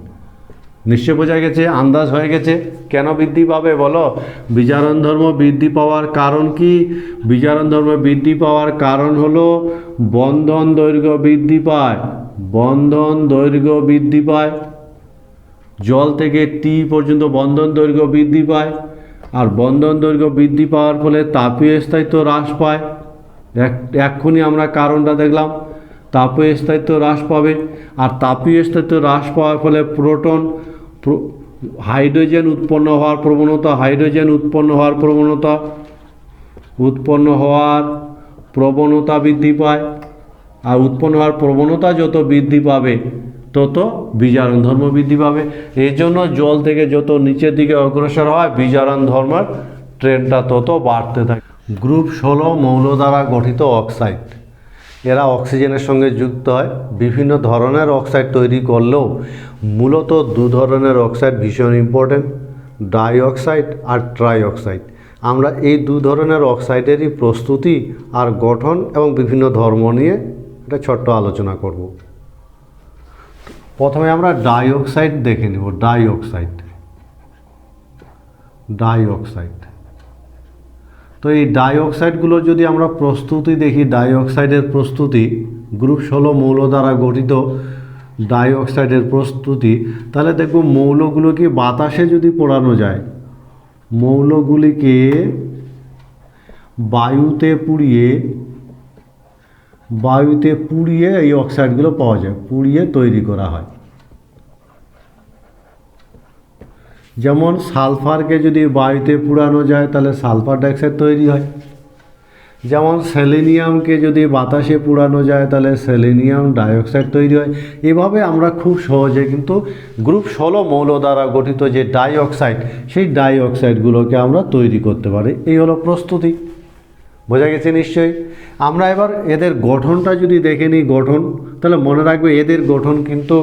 নিশ্চয় বোঝা গেছে, আন্দাজ হয়ে গেছে কেন বৃদ্ধি পাবে বলো? বিজারণ ধর্ম বৃদ্ধি পাওয়ার কারণ কি? বিজারণ ধর্ম বৃদ্ধি পাওয়ার কারণ হলো বন্ধন দৈর্ঘ্য বৃদ্ধি পায়, বন্ধন দৈর্ঘ্য বৃদ্ধি পায়। জল থেকে টি পর্যন্ত বন্ধন দৈর্ঘ্য বৃদ্ধি পায়, আর বন্ধন দৈর্ঘ্য বৃদ্ধি পাওয়ার ফলে তাপীয় স্থায়িত্ব হ্রাস পায়। এক্ষুনি আমরা কারণটা দেখলাম, তাপীয় স্থায়িত্ব হ্রাস পাবে। আর তাপীয় স্থায়িত্ব হ্রাস পাওয়ার ফলে প্রোটন হাইড্রোজেন উৎপন্ন হওয়ার প্রবণতা, হাইড্রোজেন উৎপন্ন হওয়ার প্রবণতা বৃদ্ধি পায়। আর উৎপন্ন হওয়ার প্রবণতা যত বৃদ্ধি পাবে তত বিজারণ ধর্ম বৃদ্ধি পাবে। এই জন্য জল থেকে যত নিচের দিকে অগ্রসর হয় বিজারণ ধর্মের ট্রেন্ডটা তত বাড়তে থাকে। গ্রুপ 16 মৌল দ্বারা গঠিত অক্সাইড, এরা অক্সিজেনের সঙ্গে যুক্ত হয়। বিভিন্ন ধরনের অক্সাইড তৈরি করলেও মূলত দু ধরনের অক্সাইড ভীষণ ইম্পর্টেন্ট, ডাই অক্সাইড আর ট্রাই অক্সাইড। আমরা এই দু ধরনের অক্সাইডেরই প্রস্তুতি আর গঠন এবং বিভিন্ন ধর্ম নিয়ে একটা ছোট্ট আলোচনা করব। প্রথমে আমরা ডাই অক্সাইড দেখে নেব। Die oxide, die oxide. তো এই ডাই অক্সাইডগুলো যদি আমরা প্রস্তুতি দেখি, ডাই অক্সাইডের প্রস্তুতি, গ্রুপ 16 মৌল দ্বারা গঠিত ডাই অক্সাইডের প্রস্তুতি, তাহলে দেখব মৌলগুলোকে বাতাসে যদি পোড়ানো যায়, মৌলগুলিকে বায়ুতে পুড়িয়ে এই অক্সাইডগুলো পাওয়া যায়, পুড়িয়ে তৈরি করা হয়। যেমন সালফারকে যদি বায়ুতে পুড়ানো যায় তাহলে সালফার ডাইঅক্সাইড তৈরি হয়। যেমন সেলেনিয়ামকে যদি বাতাসে পুড়ানো যায় তাহলে সেলেনিয়াম ডাইঅক্সাইড তৈরি হয়। এভাবে আমরা খুব সহজে কিন্তু গ্রুপ 16 মৌল দ্বারা গঠিত যে ডাইঅক্সাইড, সেই ডাইঅক্সাইডগুলোকে আমরা তৈরি করতে পারি। এই হলো প্রস্তুতি। বোঝা গেছে নিশ্চয়ই। আমরা এবার এদের গঠনটা যদি দেখে নিই, গঠন, তাহলে মনে রাখবে এদের গঠন কিন্তু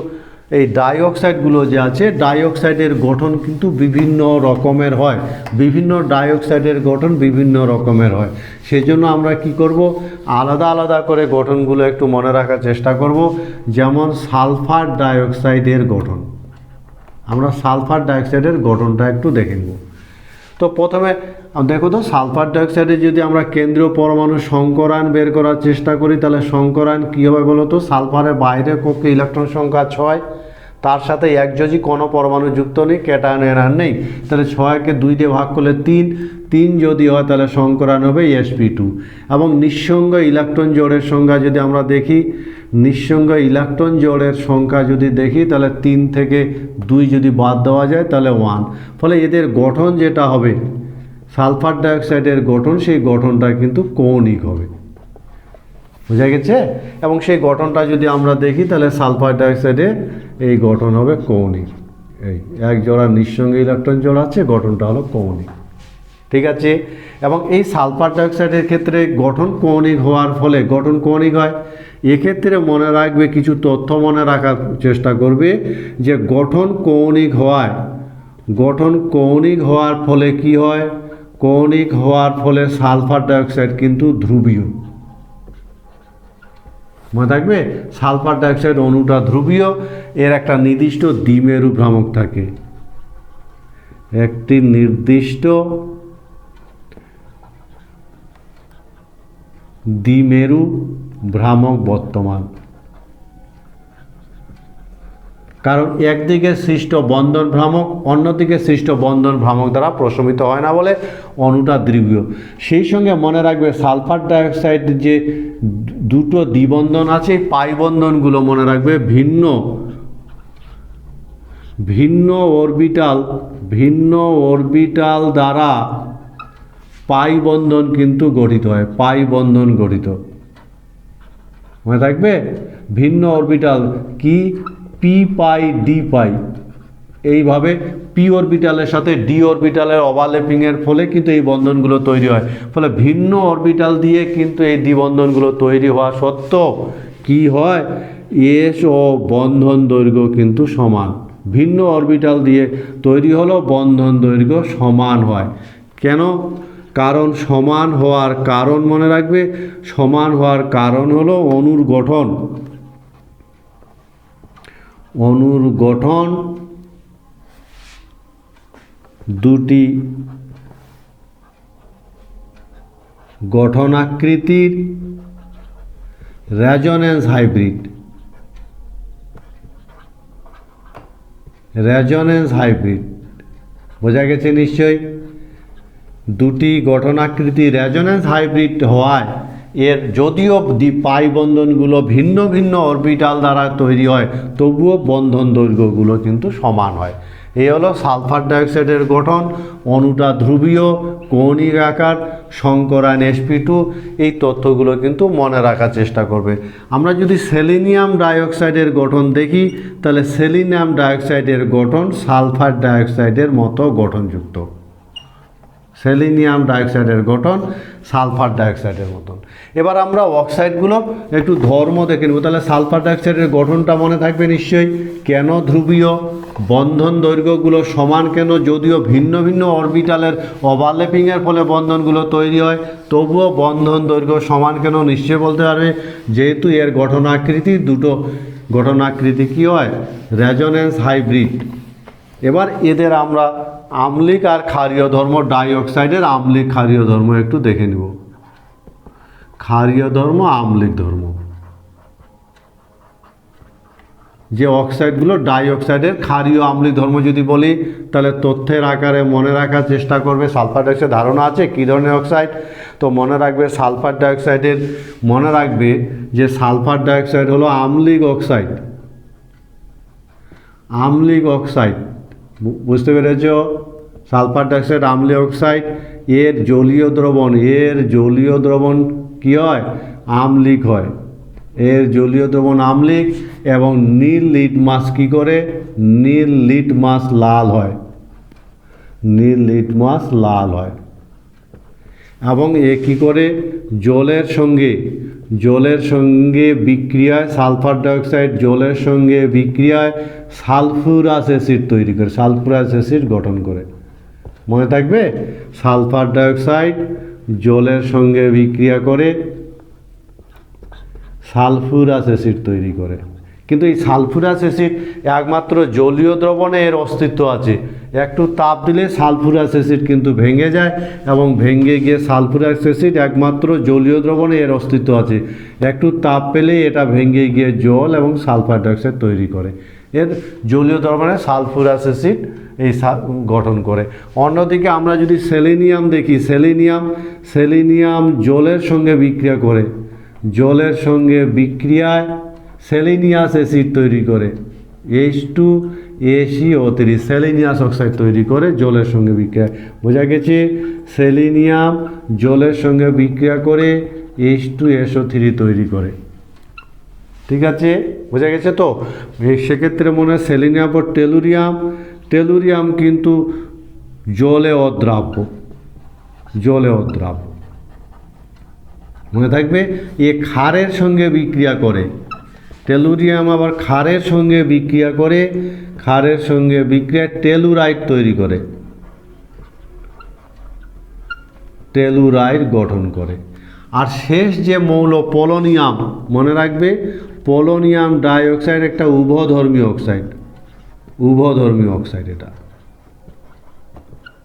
এই ডাইঅক্সাইডগুলো যে আছে, ডাইঅক্সাইডের গঠন কিন্তু বিভিন্ন রকমের হয়। বিভিন্ন ডাইঅক্সাইডের গঠন বিভিন্ন রকমের হয়। সেজন্য আমরা কি করব, আলাদা আলাদা করে গঠনগুলো একটু মনে রাখার চেষ্টা করব। যেমন সালফার ডাইঅক্সাইডের গঠন, আমরা সালফার ডাইঅক্সাইডের গঠনটা একটু দেখে নেব। তো প্রথমে দেখো তো, সালফার ডাইঅক্সাইডে যদি আমরা কেন্দ্রীয় পরমাণু সংকরায়ন বের করার চেষ্টা করি তাহলে সংকরায়ন কী হবে বলো তো? সালফারের বাইরে কক্ষে ইলেকট্রন সংখ্যা 6, তার সাথে একযোজি কোনো পরমাণু যুক্ত নেই, ক্যাটায়ন এনায়ন নেই, তাহলে 6কে 2 দিয়ে ভাগ করলে 3 যদি হয় তাহলে সংকরায়ন হবে sp2। এবং নিঃসঙ্গ ইলেকট্রন জোড়ের সংখ্যা যদি আমরা দেখি, নিঃসঙ্গ ইলেকট্রন জোড়ের সংখ্যা যদি দেখি তাহলে 3 থেকে 2 যদি বাদ দেওয়া যায় তাহলে 1। ফলে এদের গঠন যেটা হবে, সালফার ডাইঅক্সাইডের গঠন, সেই গঠনটা কিন্তু কৌণিক হবে। বোঝা গেছে? এবং সেই গঠনটা যদি আমরা দেখি তাহলে সালফার ডাইঅক্সাইডে এই গঠন হবে কৌণিক। এই এক জোড়া নিঃসঙ্গ ইলেকট্রন জোড়া আছে, গঠনটা হলো কৌণিক। ঠিক আছে? এবং এই সালফার ডাইঅক্সাইডের ক্ষেত্রে গঠন কৌণিক হওয়ার ফলে, গঠন কৌণিক হয়, এক্ষেত্রে মনে রাখবে, কিছু তথ্য মনে রাখার চেষ্টা করবে যে গঠন কৌণিক হওয়ার ফলে কি হয়? কৌণিক হওয়ার ফলে সালফার ডাইঅক্সাইড কিন্তু ধ্রুবীয়। মনে থাকবে, সালফার ডাইঅক্সাইড অণুটা ধ্রুবীয়, এর একটা নির্দিষ্ট দ্বিমেরু ভ্রামক থাকে, একটি নির্দিষ্ট দ্বিমেরু ভ্রামক বর্তমান। কারণ একদিকে সৃষ্ট বন্ধন ভ্রামক অন্যদিকে সৃষ্ট বন্ধন ভ্রামক দ্বারা প্রশমিত হয় না বলে অণুটা ধ্রুবীয়। সেই সঙ্গে মনে রাখবে সালফার ডাইঅক্সাইড যে দুটো দ্বিবন্ধন আছে, পাই বন্ধনগুলো মনে রাখবে ভিন্ন ভিন্ন অরবিটাল দ্বারা পাই বন্ধন কিন্তু গঠিত হয়, পাই বন্ধন গঠিত। মনে থাকবে, ভিন্ন অরবিটাল কি, পি পাই ডি পাই, এইভাবে পি অরবিটালের সাথে ডি অরবিটালের ওভারল্যাপিংয়ের ফলে কিন্তু এই বন্ধনগুলো তৈরি হয়। ফলে ভিন্ন অরবিটাল দিয়ে কিন্তু এই দ্বিবন্ধনগুলো তৈরি হওয়া সত্ত্বেও কি হয়, এস ও বন্ধন দৈর্ঘ্য কিন্তু সমান। ভিন্ন অরবিটাল দিয়ে তৈরি হলো বন্ধন দৈর্ঘ্য সমান হয়। কেন? কারণ সমান হওয়ার কারণ মনে রাখবে, সমান হওয়ার কারণ হলো অণুর গঠন দুটি গঠনাকৃতির রেজোন্যান্স হাইব্রিড, বোঝা গেছে নিশ্চয়ই। দুটি গঠনাকৃতি রেজোন্যান্স হাইব্রিড হওয়ায় এর যদিও পাই বন্ধনগুলো ভিন্ন ভিন্ন অরবিটাল দ্বারা তৈরি হয়, তবুও বন্ধন দৈর্ঘ্যগুলো কিন্তু সমান হয়। এই হলো সালফার ডাইঅক্সাইডের গঠন। অণুটা ধ্রুবীয়, কৌণিক আকার, সংকরায়ন sp2, এই তথ্যগুলো কিন্তু মনে রাখার চেষ্টা করবে। আমরা যদি সেলিনিয়াম ডাইঅক্সাইডের গঠন দেখি, তাহলে সেলিনিয়াম ডাইঅক্সাইডের গঠন সালফার ডাইঅক্সাইডের মতো গঠনযুক্ত। সেলিনিয়াম ডাইঅক্সাইডের গঠন সালফার ডাইঅক্সাইডের মতন। এবার আমরা অক্সাইডগুলো একটু ধর্ম দেখে নেব। তাহলে সালফার ডাইঅক্সাইডের গঠনটা মনে থাকবে নিশ্চয়ই। কেন ধ্রুবীয়, বন্ধন দৈর্ঘ্যগুলো সমান কেন, যদিও ভিন্ন ভিন্ন অরবিটালের ওভারল্যাপিংয়ের ফলে বন্ধনগুলো তৈরি হয়, তবুও বন্ধন দৈর্ঘ্য সমান কেন নিশ্চয়ই বলতে পারবে, যেহেতু এর দুটো গঠনাকৃতি কী হয়, রেজোন্যান্স হাইব্রিড। এবার এদের আমরা আম্লিক আর ক্ষারীয় ধর্ম, ডাইঅক্সাইডের আম্লিক ক্ষারীয় ধর্ম একটু দেখে নিব। ক্ষারীয় ধর্ম, আম্লিক ধর্ম, যে অক্সাইডগুলো ডাইঅক্সাইডের ক্ষারীয় আম্লিক ধর্ম যদি বলি, তাহলে তথ্যের আকারে মনে রাখার চেষ্টা করবে। সালফার ডাইঅক্সাইড ধারণা আছে কী ধরনের অক্সাইড, তো মনে রাখবে সালফার ডাইঅক্সাইডের, মনে রাখবে যে সালফার ডাইঅক্সাইড হলো আম্লিক অক্সাইড। বুঝতে পেরেছ? সালফার ডাইঅক্সাইড আম্লীয় অক্সাইড। এর জলীয় দ্রবণ কী হয়, আম্লিক হয়। এর জলীয় দ্রবণ আম্লিক, এবং নীল লিটমাস কী করে, নীল লিটমাস লাল হয়। এবং এ কী করে, জলের সঙ্গে বিক্রিয়ায়, সালফার ডাইঅক্সাইড জলের সঙ্গে বিক্রিয়ায় সালফুরাস অ্যাসিড তৈরি করে, সালফুরাস অ্যাসিড গঠন করে। মনে থাকবে, সালফার ডাইঅক্সাইড জলের সঙ্গে বিক্রিয়া করে সালফুরাস অ্যাসিড তৈরি করে। কিন্তু এই সালফুরাস অ্যাসিড একমাত্র জলীয় দ্রবণে এর অস্তিত্ব আছে। একটু তাপ দিলে সালফুরাস অ্যাসিড কিন্তু ভেঙে যায়, এবং ভেঙে গিয়ে সালফুরাস অ্যাসিড একমাত্র জলীয় দ্রবণে এর অস্তিত্ব আছে। একটু তাপ পেলে এটা ভেঙে গিয়ে জল এবং সালফার ডাইঅক্সাইড তৈরি করে। এর জলীয় দ্রবণে সালফুরাস অ্যাসিড এই গঠন করে। অন্যদিকে আমরা যদি সেলেনিয়াম দেখি, সেলেনিয়াম জলের সঙ্গে বিক্রিয়া করে, জলের সঙ্গে বিক্রিয়ায় সেলেনিয়াস অ্যাসিড তৈরি করে, H2SiO3, সেলেনিয়াস অক্সাইড তৈরি করে জলের সঙ্গে বিক্রিয়া। বোঝা গেছে, সেলেনিয়াম জলের সঙ্গে বিক্রিয়া করে H2SO3 তৈরি করে। ঠিক আছে, বোঝা গেছে তো। সেক্ষেত্রে মনে হয় সেলেনিয়াম পর টেলুরিয়াম কিন্তু জলে অদ্রাব্য। মনে থাকবে, এ ক্ষারের সঙ্গে বিক্রিয়া করে। টেলুরিয়াম আবার ক্ষারের সঙ্গে বিক্রিয়া করে, টেলুরাইড তৈরি করে, টেলুরাইড গঠন করে। আর শেষ যে মৌল পোলোনিয়াম, মনে রাখবে পোলোনিয়াম ডাইঅক্সাইড একটা উভধর্মী অক্সাইড, এটা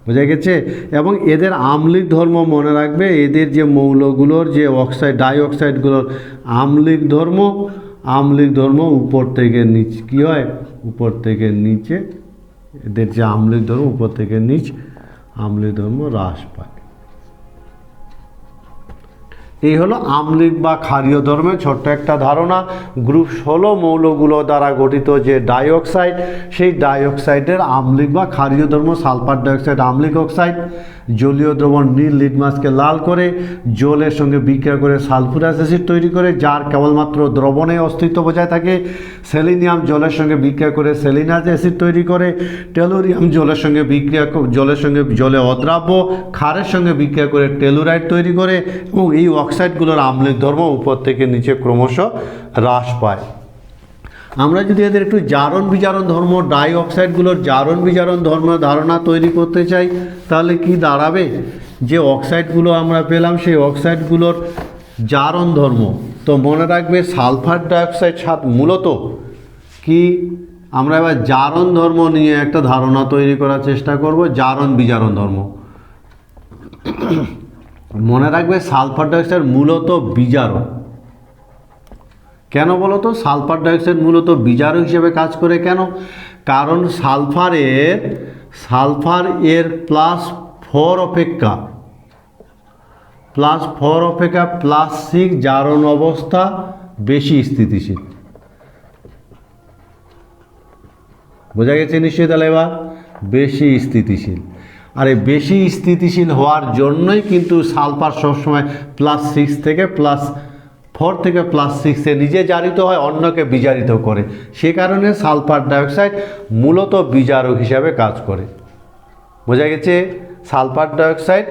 বোঝা গেছে। এবং এদের আম্লিক ধর্ম মনে রাখবে, এদের যে মৌলগুলোর যে অক্সাইড, ডাইঅক্সাইডগুলোর আম্লিক ধর্ম উপর থেকে নিচে কী হয়, উপর থেকে নিচে, এদের যে আম্লিক ধর্ম উপর থেকে নিচ, আম্লিক ধর্ম হ্রাস পায়। এই হলো আম্লিক বা ক্ষারীয় ধর্মের ছোট্ট একটা ধারণা। গ্রুপ 16 মৌলগুলো দ্বারা গঠিত যে ডাইঅক্সাইড, সেই ডাইঅক্সাইডের আম্লিক বা ক্ষারীয় ধর্ম সালফার ডাইঅক্সাইড আম্লিক অক্সাইড। জলীয় দ্রবণ নীল লিটমাসকে লাল করে জলের সঙ্গে বিক্রিয়া করে সালফুরাস অ্যাসিড তৈরি করে, যার কেবলমাত্র দ্রবণে অস্তিত্ব বজায় থাকে। সেলিনিয়াম জলের সঙ্গে বিক্রিয়া করে সেলিনাস অ্যাসিড তৈরি করে। টেলুরিয়াম জলে অদ্রাব্য ক্ষারের সঙ্গে বিক্রিয়া করে টেলুরাইড তৈরি করে, এবং এই অক্সাইডগুলোর আম্লিক ধর্ম উপর থেকে নিচে ক্রমশ হ্রাস পায়। আমরা যদি এদের একটু জারণ বিজারণ ধর্ম, ডাই অক্সাইডগুলোর জারণ বিজারণ ধর্ম ধারণা তৈরি করতে চাই, তাহলে কি দাঁড়াবে? যে অক্সাইডগুলো আমরা পেলাম সেই অক্সাইডগুলোর জারণ ধর্ম, তো মনে রাখবে সালফার ডাইঅক্সাইড মূলত কি, আমরা এবার জারণ ধর্ম নিয়ে একটা ধারণা তৈরি করার চেষ্টা করব। জারণ বিজারণ ধর্ম মনে রাখবে সালফার ডাইঅক্সাইড মূলত বিজারক। কেন বলো তো? সালফার ডাইঅক্সাইড মূলত বিজারক হিসেবে কাজ করে। কেন? কারণ সালফার +4 অপেক্ষা +6 জারণ অবস্থা বেশি স্থিতিশীল। বোঝা গেছে নিশ্চয়ই? তাহলে এবার বেশি স্থিতিশীল, আর এই বেশি স্থিতিশীল হওয়ার জন্যই কিন্তু সালফার সবসময় +4 থেকে +6 নিজে জারিত হয়, অন্যকে বিজারিত করে। সে কারণে সালফার ডাইঅক্সাইড মূলত বিজারক হিসাবে কাজ করে। বোঝা গেছে? সালফার ডাইঅক্সাইড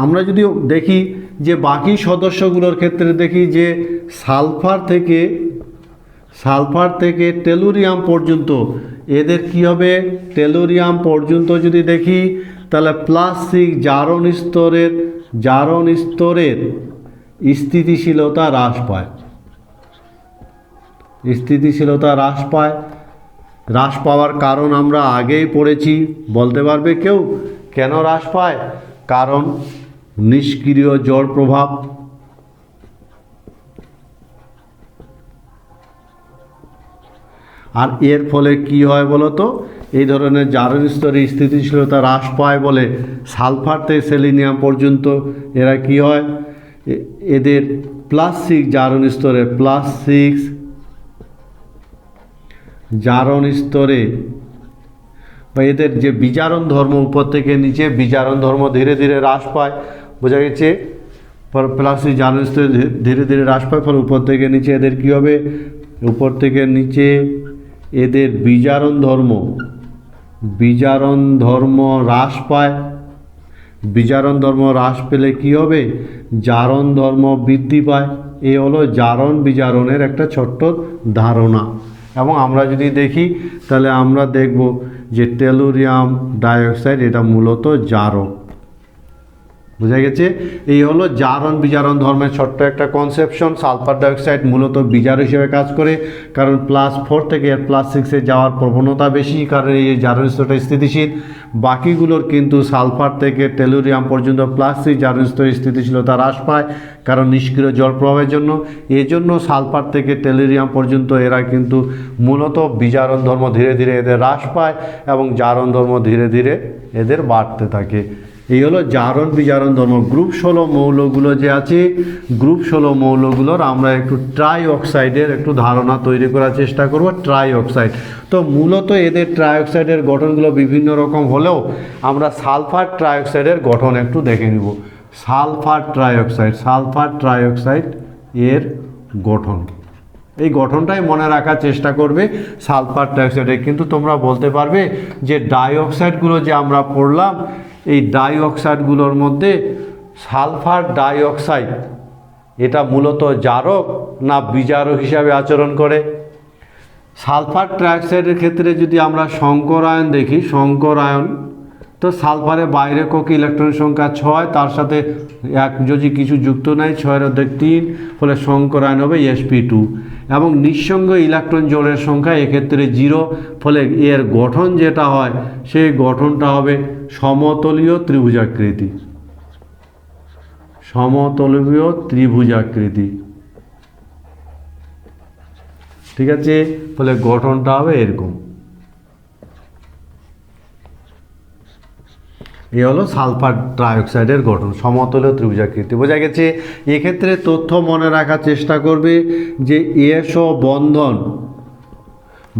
আমরা যদি দেখি যে বাকি সদস্যগুলোর ক্ষেত্রে দেখি যে সালফার থেকে টেলুরিয়াম পর্যন্ত এদের কি হবে? টেলুরিয়াম পর্যন্ত যদি দেখি তাহলে +6 জারণ স্তরের স্থিতিশীলতা হ্রাস পায়। হ্রাস পাওয়ার কারণ আমরা আগেই পড়েছি। বলতে পারবে কেউ কেন হ্রাস পায়? কারণ নিষ্ক্রিয় জড় প্রভাব। আর এর ফলে কি হয় বলো তো? এই ধরনের জারণ স্তরের স্থিতিশীলতা হ্রাস পায় বলে সালফার থেকে সেলিনিয়াম পর্যন্ত এরা কি হয়? এদের +6 জারণ স্তরে বা এদের যে বিজারণ ধর্ম উপর থেকে নিচে বিজারণ ধর্ম ধীরে ধীরে হ্রাস পায়। বোঝা গেছে? +6 জারণ স্তরে ধীরে ধীরে হ্রাস পায়, ফলে উপর থেকে নিচে এদের কী হবে? উপর থেকে নিচে এদের বিজারণ ধর্ম হ্রাস পায়। বিজারণ ধর্ম হ্রাস পেলে কি হবে? জারণ ধর্ম বৃদ্ধি পায়। এই হলো জারণ বিজারণের একটা ছোট্ট ধারণা। এবং আমরা যদি দেখি তাহলে আমরা দেখব যে টেলুরিয়াম ডাইঅক্সাইড এটা মূলত জারক। বোঝা গেছে? এই হলো জারণ বিজারণ ধর্মের ছোট্ট একটা কনসেপশন। সালফার ডাইঅক্সাইড মূলত বিজারক হিসেবে কাজ করে, কারণ +4 থেকে +6 যাওয়ার প্রবণতা বেশি, কারণ এই জারণ স্তরটা স্থিতিশীল। বাকিগুলোর কিন্তু সালফার থেকে টেলুরিয়াম পর্যন্ত +6 জারণ স্তরের স্থিতিশীলতা হ্রাস পায়, কারণ নিষ্ক্রিয় জল প্রভাবের জন্য। এজন্য সালফার থেকে টেলুরিয়াম পর্যন্ত এরা কিন্তু মূলত বিজারণ ধর্ম ধীরে ধীরে এদের হ্রাস পায় এবং জারণ ধর্ম ধীরে ধীরে এদের বাড়তে থাকে। এই হলো জারণ বিজারণ ধর্ম। গ্রুপ 16 মৌলগুলো যে আছে, গ্রুপ 16 মৌলগুলোর আমরা একটু ট্রাই অক্সাইডের একটু ধারণা তৈরি করার চেষ্টা করব। ট্রাই অক্সাইড, তো মূলত এদের ট্রাই অক্সাইডের গঠনগুলো বিভিন্ন রকম হলেও আমরা সালফার ট্রাই অক্সাইডের গঠন একটু দেখে নিব। সালফার ট্রাই অক্সাইড এর গঠন, এই গঠনটাই মনে রাখার চেষ্টা করবে সালফার ডাইঅক্সাইডে। কিন্তু তোমরা বলতে পারবে যে ডাইঅক্সাইডগুলো যে আমরা পড়লাম, এই ডাইঅক্সাইডগুলোর মধ্যে সালফার ডাইঅক্সাইড এটা মূলত জারক না বিজারক হিসাবে আচরণ করে? সালফার ট্রাইঅক্সাইডের ক্ষেত্রে যদি আমরা সংকরায়ন দেখি, সংকরায়ন তো সালফারের বাইরে একক ইলেকট্রন সংখ্যা 6, তার সাথে এক যদি কিছু যুক্ত নাই 6/3, ফলে সংকরায়ন হবে sp2, এবং নিঃসঙ্গ ইলেকট্রন জোড়ের সংখ্যা এক্ষেত্রে 0, ফলে এর গঠন যেটা হয় সেই গঠনটা হবে সমতলীয় ত্রিভুজাকৃতি। ঠিক আছে? ফলে গঠনটা হবে এরকম। এই হলো সালফার ট্রাইঅক্সাইডের গঠন, সমতলীয় ত্রিভুজাকৃতি। বোঝা গেছে? এক্ষেত্রে তথ্য মনে রাখার চেষ্টা করবে যে এসও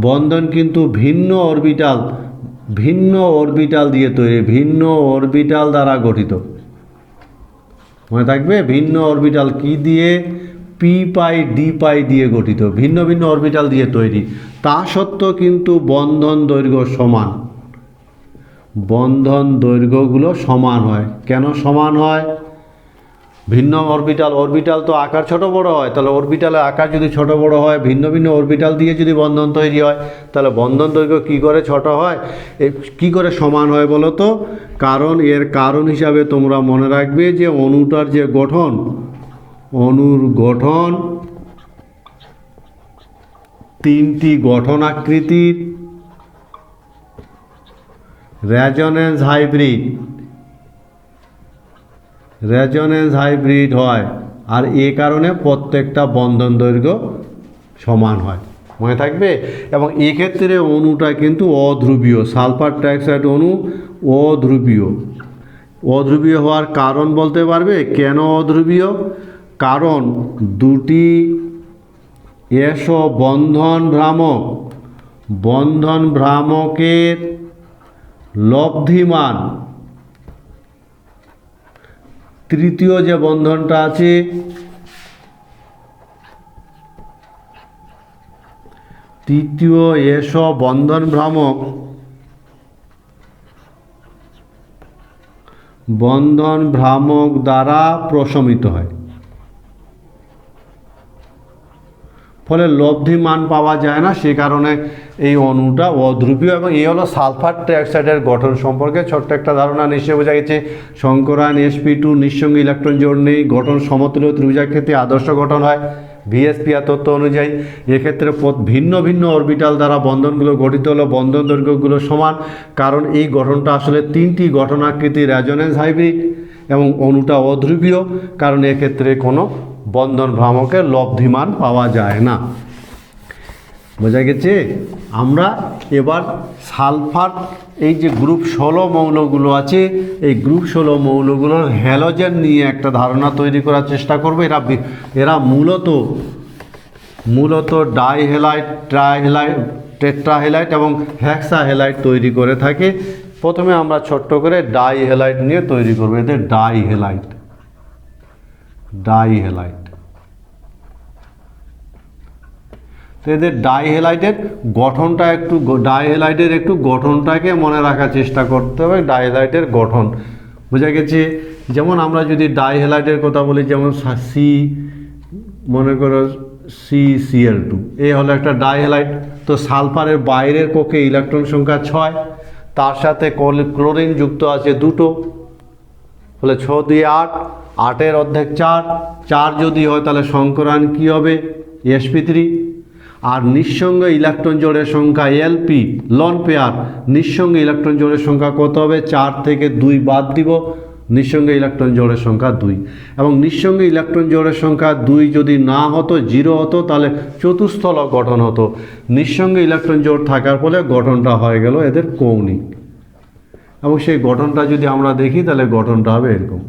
বন্ধন কিন্তু ভিন্ন অরবিটাল দিয়ে তৈরি, ভিন্ন অরবিটাল দ্বারা গঠিত। মনে থাকবে, ভিন্ন অরবিটাল কি দিয়ে? পি পাই ডি পাই দিয়ে গঠিত, ভিন্ন ভিন্ন অরবিটাল দিয়ে তৈরি। তা সত্ত্বেও কিন্তু বন্ধন দৈর্ঘ্য সমান, বন্ধন দৈর্ঘ্যগুলো সমান হয়। কেন সমান হয়? ভিন্ন অরবিটাল তো আকার ছোট বড় হয়, তাহলে অরবিটালের আকার যদি ছোট বড় হয়, ভিন্ন ভিন্ন অরবিটাল দিয়ে যদি বন্ধন তৈরি হয়, তাহলে বন্ধন দৈর্ঘ্য কী করে ছোট হয়, কী করে সমান হয় বলো তো? কারণ এর কারণ হিসাবে তোমরা মনে রাখবে যে অণুটার যে গঠন, অণুর গঠন তিনটি গঠন আকৃতির, রেজোনেন্স হাইব্রিড হয়, আর এ কারণে প্রত্যেকটা বন্ধন দৈর্ঘ্য সমান হয়। মনে থাকবে? এবং এক্ষেত্রে অণুটা কিন্তু অধ্রুবীয়, সালফার ট্রাইঅক্সাইড অণু অধ্রুবীয় হওয়ার কারণ বলতে পারবে কেন অধ্রুবীয়? কারণ দুটি এসো বন্ধন ভ্রামকের লব্ধিমান, তৃতীয় যে বন্ধনটা আছে, তৃতীয় এসো বন্ধন ভ্রামক দ্বারা প্রশমিত হয়, ফলে লব্ধি মান পাওয়া যায় না, সে কারণে এই অণুটা অধ্রুবীয়। এবং এই হলো সালফার ট্রাইঅক্সাইডের গঠন সম্পর্কে ছোট্ট একটা ধারণা নিশ্চয়ই বোঝা গেছে। সংকরায়ন sp2 নিঃসঙ্গ ইলেকট্রন জোড় নেই, গঠন সমতুল্য ত্রিভুজাকৃতি, আদর্শ গঠন হয় ভিএসপিআর তত্ত্ব অনুযায়ী। এক্ষেত্রে ভিন্ন ভিন্ন অরবিটাল দ্বারা বন্ধনগুলো গঠিত হলো, বন্ধন দৈর্ঘ্যগুলো সমান, কারণ এই গঠনটা আসলে তিনটি গঠনাকৃতি রেজোনেন্স হাইব্রিড, এবং অণুটা অধ্রুবীয়, কারণ এক্ষেত্রে কোনো বন্ধন ভ্রামকের লব্ধিমান পাওয়া যায় না। বোঝা গেছে? আমরা এবার সালফার, এই যে গ্রুপ 16 মৌলগুলো আছে, এই গ্রুপ 16 মৌলগুলোর হ্যালোজেন নিয়ে একটা ধারণা তৈরি করার চেষ্টা করব। এরা মূলত ডাইহ্যালাইড, ট্রাইহ্যালাইড, টেট্রাহ্যালাইড এবং হেক্সাহ্যালাইড তৈরি করে থাকে। প্রথমে আমরা ছোট্ট করে ডাইহ্যালাইড নিয়ে তৈরি করব। এদের ডাইহ্যালাইড, তো এদের ডাইহ্যালাইডের গঠনটাকে মনে রাখার চেষ্টা করতে হবে। ডাইহ্যালাইডের গঠন বোঝা গেছে? যেমন আমরা যদি ডাইহ্যালাইডের কথা বলি, যেমন মনে করো CCl2, এই হলো একটা ডাইহ্যালাইড। তো সালফারের বাইরের কক্ষে ইলেকট্রন সংখ্যা 6, তার সাথে ক্লোরিন যুক্ত আছে 2, ফলে 6 দিয়ে 8, 8-এর অর্ধেক 4 যদি হয় তাহলে সংকরায়ন কী হবে? sp3। আর নিঃসঙ্গ ইলেকট্রন জোড়ের সংখ্যা Lp, লন পেয়ার, নিঃসঙ্গ ইলেকট্রন জোড়ের সংখ্যা কত হবে? 4 থেকে 2 বাদ দিব, নিঃসঙ্গ ইলেকট্রন জোড়ের সংখ্যা 2। এবং নিঃসঙ্গ ইলেকট্রন জোড়ের সংখ্যা 2 যদি না হতো, 0 হতো, তাহলে চতুস্থলক গঠন হতো। নিঃসঙ্গ ইলেকট্রন জোড় থাকার ফলে গঠনটা হয়ে গেল এদের কৌণিক। এবং সেই গঠনটা যদি আমরা দেখি, তাহলে গঠনটা হবে এরকম।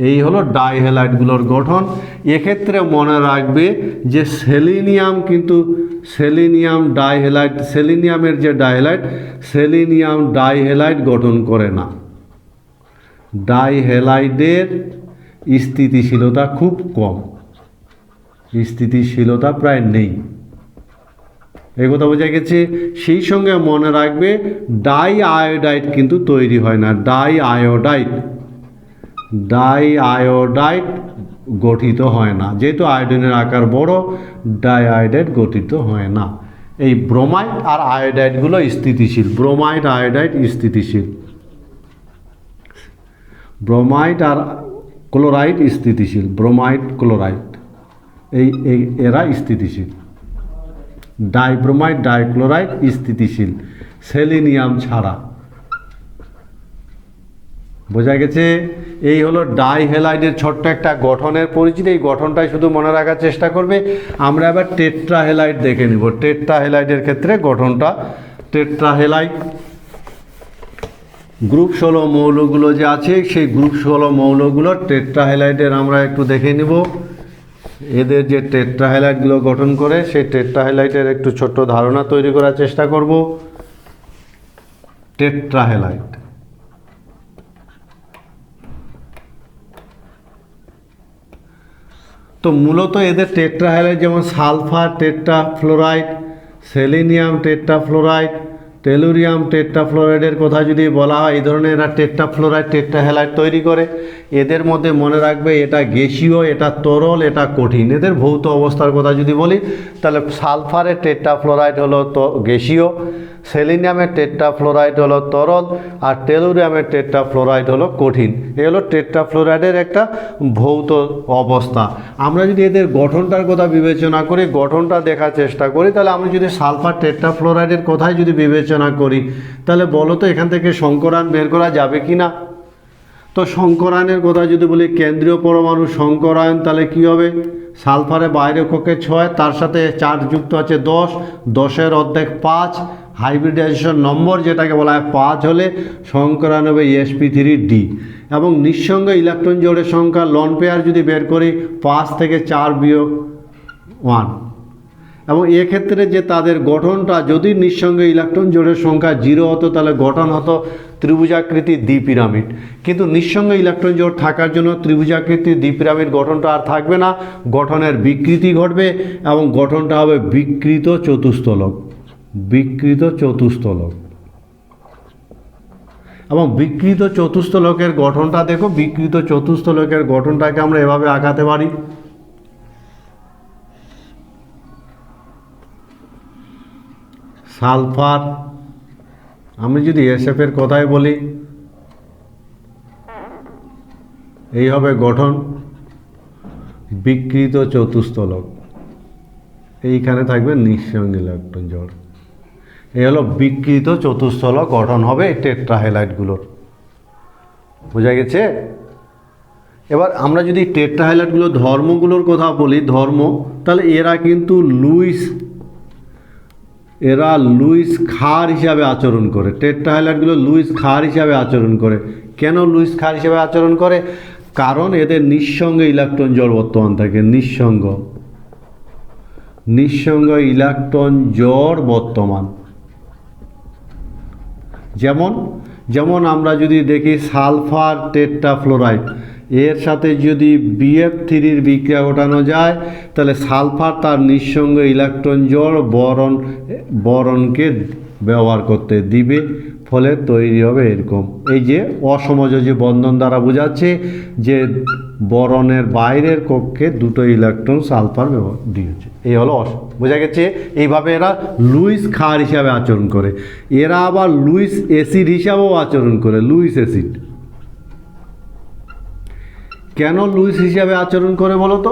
এই হলো ডাইহ্যালাইডগুলোর গঠন। এক্ষেত্রে মনে রাখবে যে সেলিনিয়ামের যে ডাইহ্যালাইড, সেলিনিয়াম ডাইহ্যালাইড গঠন করে না। ডাইহ্যালাইডের স্থিতিশীলতা খুব কম, স্থিতিশীলতা প্রায় নেই। এই কথা বোঝা গেছে? সেই সঙ্গে মনে রাখবে ডাই আয়োডাইড কিন্তু তৈরি হয় না। ডাই আয়োডাইড গঠিত হয় না, যেহেতু আয়োডিনের আকার বড়, ডাই আয়োডাইড গঠিত হয় না। এই ব্রোমাইড আর আয়োডাইডগুলো স্থিতিশীল, ব্রোমাইড আয়োডাইড স্থিতিশীল, ব্রোমাইড আর ক্লোরাইড স্থিতিশীল, ব্রোমাইড ক্লোরাইড এরা স্থিতিশীল। ডাইব্রোমাইড ডাইক্লোরাইড স্থিতিশীল, সেলিনিয়াম ছাড়া। বোঝা গেছে? এই হলো ডাইহ্যালাইডের ছোট্ট একটা গঠনের পরিচিতি। এই গঠনটাই শুধু মনে রাখার চেষ্টা করবে। আমরা এবার টেট্রাহ্যালাইড দেখে নিব। টেট্রাহ্যালাইডের ক্ষেত্রে গঠনটা টেট্রাহেলাইড। গ্রুপ 16 মৌলগুলো যে আছে সেই গ্রুপ 16 মৌলগুলো টেট্রাহেলাইডের আমরা একটু দেখে নিব। এদের যে টেট্রাহেলাইডগুলো গঠন করে সেই টেট্রাহেলাইডের একটু ছোট্ট ধারণা তৈরি করার চেষ্টা করব। টেট্রাহেলাইড তো মূলত এদের টেট্রাহেলাইড যেমন sulphur tetrafluoride, selenium tetrafluoride, tellurium টেট্রাফ্লোরাইডের কথা যদি বলা হয়, এই ধরনের এরা টেট্রাফ্লোরাইড টেট্রাহেলাইড তৈরি করে। এদের মধ্যে মনে রাখবে এটা গ্যাসীয়, এটা তরল, এটা কঠিন। এদের ভৌত অবস্থার কথা যদি বলি তাহলে সালফারের টেট্রাফ্লোরাইড হলো গ্যাসীয়, সেলেনিয়ামের টেট্রাফ্লোরাইড হলো তরল, আর টেলুরিয়ামের টেট্রাফ্লোরাইড হলো কঠিন। এ হলো টেট্রাফ্লোরাইডের একটা ভৌত অবস্থা। আমরা যদি এদের গঠনটার কথা বিবেচনা করি, গঠনটা দেখার চেষ্টা করি, তাহলে আমরা যদি সালফার টেট্রাফ্লোরাইডের কথাই যদি বিবেচনা করি তাহলে বলো তো এখান থেকে সংকরায়ন বের করা যাবে কি না? তো সংকরায়নের কথা যদি বলি, কেন্দ্রীয় পরমাণু সংকরায়ন, তাহলে কি হবে? সালফারে বাইরের কক্ষে 6, তার সাথে চার্জ যুক্ত আছে 10, 10-এর অর্ধেক 5, হাইব্রিডাইজেশন নম্বর যেটাকে বলা হয় 5 হলে সংকরায়ন হবে sp3d। এবং নিঃসঙ্গ ইলেকট্রন জোড়ের সংখ্যা লন পেয়ার যদি বের করি 5 থেকে 4 বিয়োগ 1। এবং এক্ষেত্রে যে তাদের গঠনটা, যদি নিঃসঙ্গ ইলেকট্রন জোড়ের সংখ্যা 0 হতো তাহলে গঠন হতো ত্রিভুজাকৃতি দ্বিপিরামিড। কিন্তু নিঃসঙ্গ ইলেকট্রন জোড় থাকার জন্য ত্রিভুজাকৃতি দ্বিপিরামিড গঠনটা আর থাকবে না, গঠনের বিকৃতি ঘটবে এবং গঠনটা হবে বিকৃত চতুস্তলক। বিকৃত চতুস্তলক। এবং বিকৃত চতুস্তলকের গঠনটা দেখো, বিকৃত চতুস্তলকের গঠনটাকে আমরা এভাবে আঁকাতে পারি। সালফার, আমি যদি SF এর কথাই বলি, এই হবে গঠন বিকৃত চতুস্তলক। এইখানে থাকবে নিঃসঙ্গ ইলেকট্রন জোড়। এই হলো বিকৃত চতুস্তলক গঠন হবে টেট্রাহেলাইডগুলোর। বোঝা গেছে? এবার আমরা যদি টেট্রাহেলাইডগুলোর ধর্মগুলোর কথা বলি, ধর্ম, তাহলে এরা কিন্তু লুইস ক্ষার হিসাবে আচরণ করে। টেট্রাহেলাইডগুলো লুইস ক্ষার হিসাবে আচরণ করে। কেন লুইস ক্ষার হিসাবে আচরণ করে? কারণ এদের নিঃসঙ্গ ইলেকট্রন জোড় বর্তমান থাকে। নিঃসঙ্গ ইলেকট্রন জোড় বর্তমান। যেমন আমরা যদি দেখি সালফার টেট্রাফ্লোরাইড, এর সাথে যদি BF3-র বিক্রিয়া ঘটানো যায় তাহলে সালফার তার নিঃসঙ্গ ইলেকট্রন জোড় বরণকে ব্যবহার করতে দিবে, ফলে তৈরি হবে এরকম। এই যে অসমযোজী বন্ধন দ্বারা বোঝাচ্ছে যে বরণের বাইরের কক্ষে দুটো ইলেকট্রন সালফার ব্যবহার দিয়েছে। এই হলো বোঝা গেছে? এইভাবে এরা লুইস ক্ষার হিসাবে আচরণ করে। এরা আবার লুইস অ্যাসিড হিসাবেও আচরণ করে। লুইস অ্যাসিড কেন লুইস হিসাবে আচরণ করে বলো তো?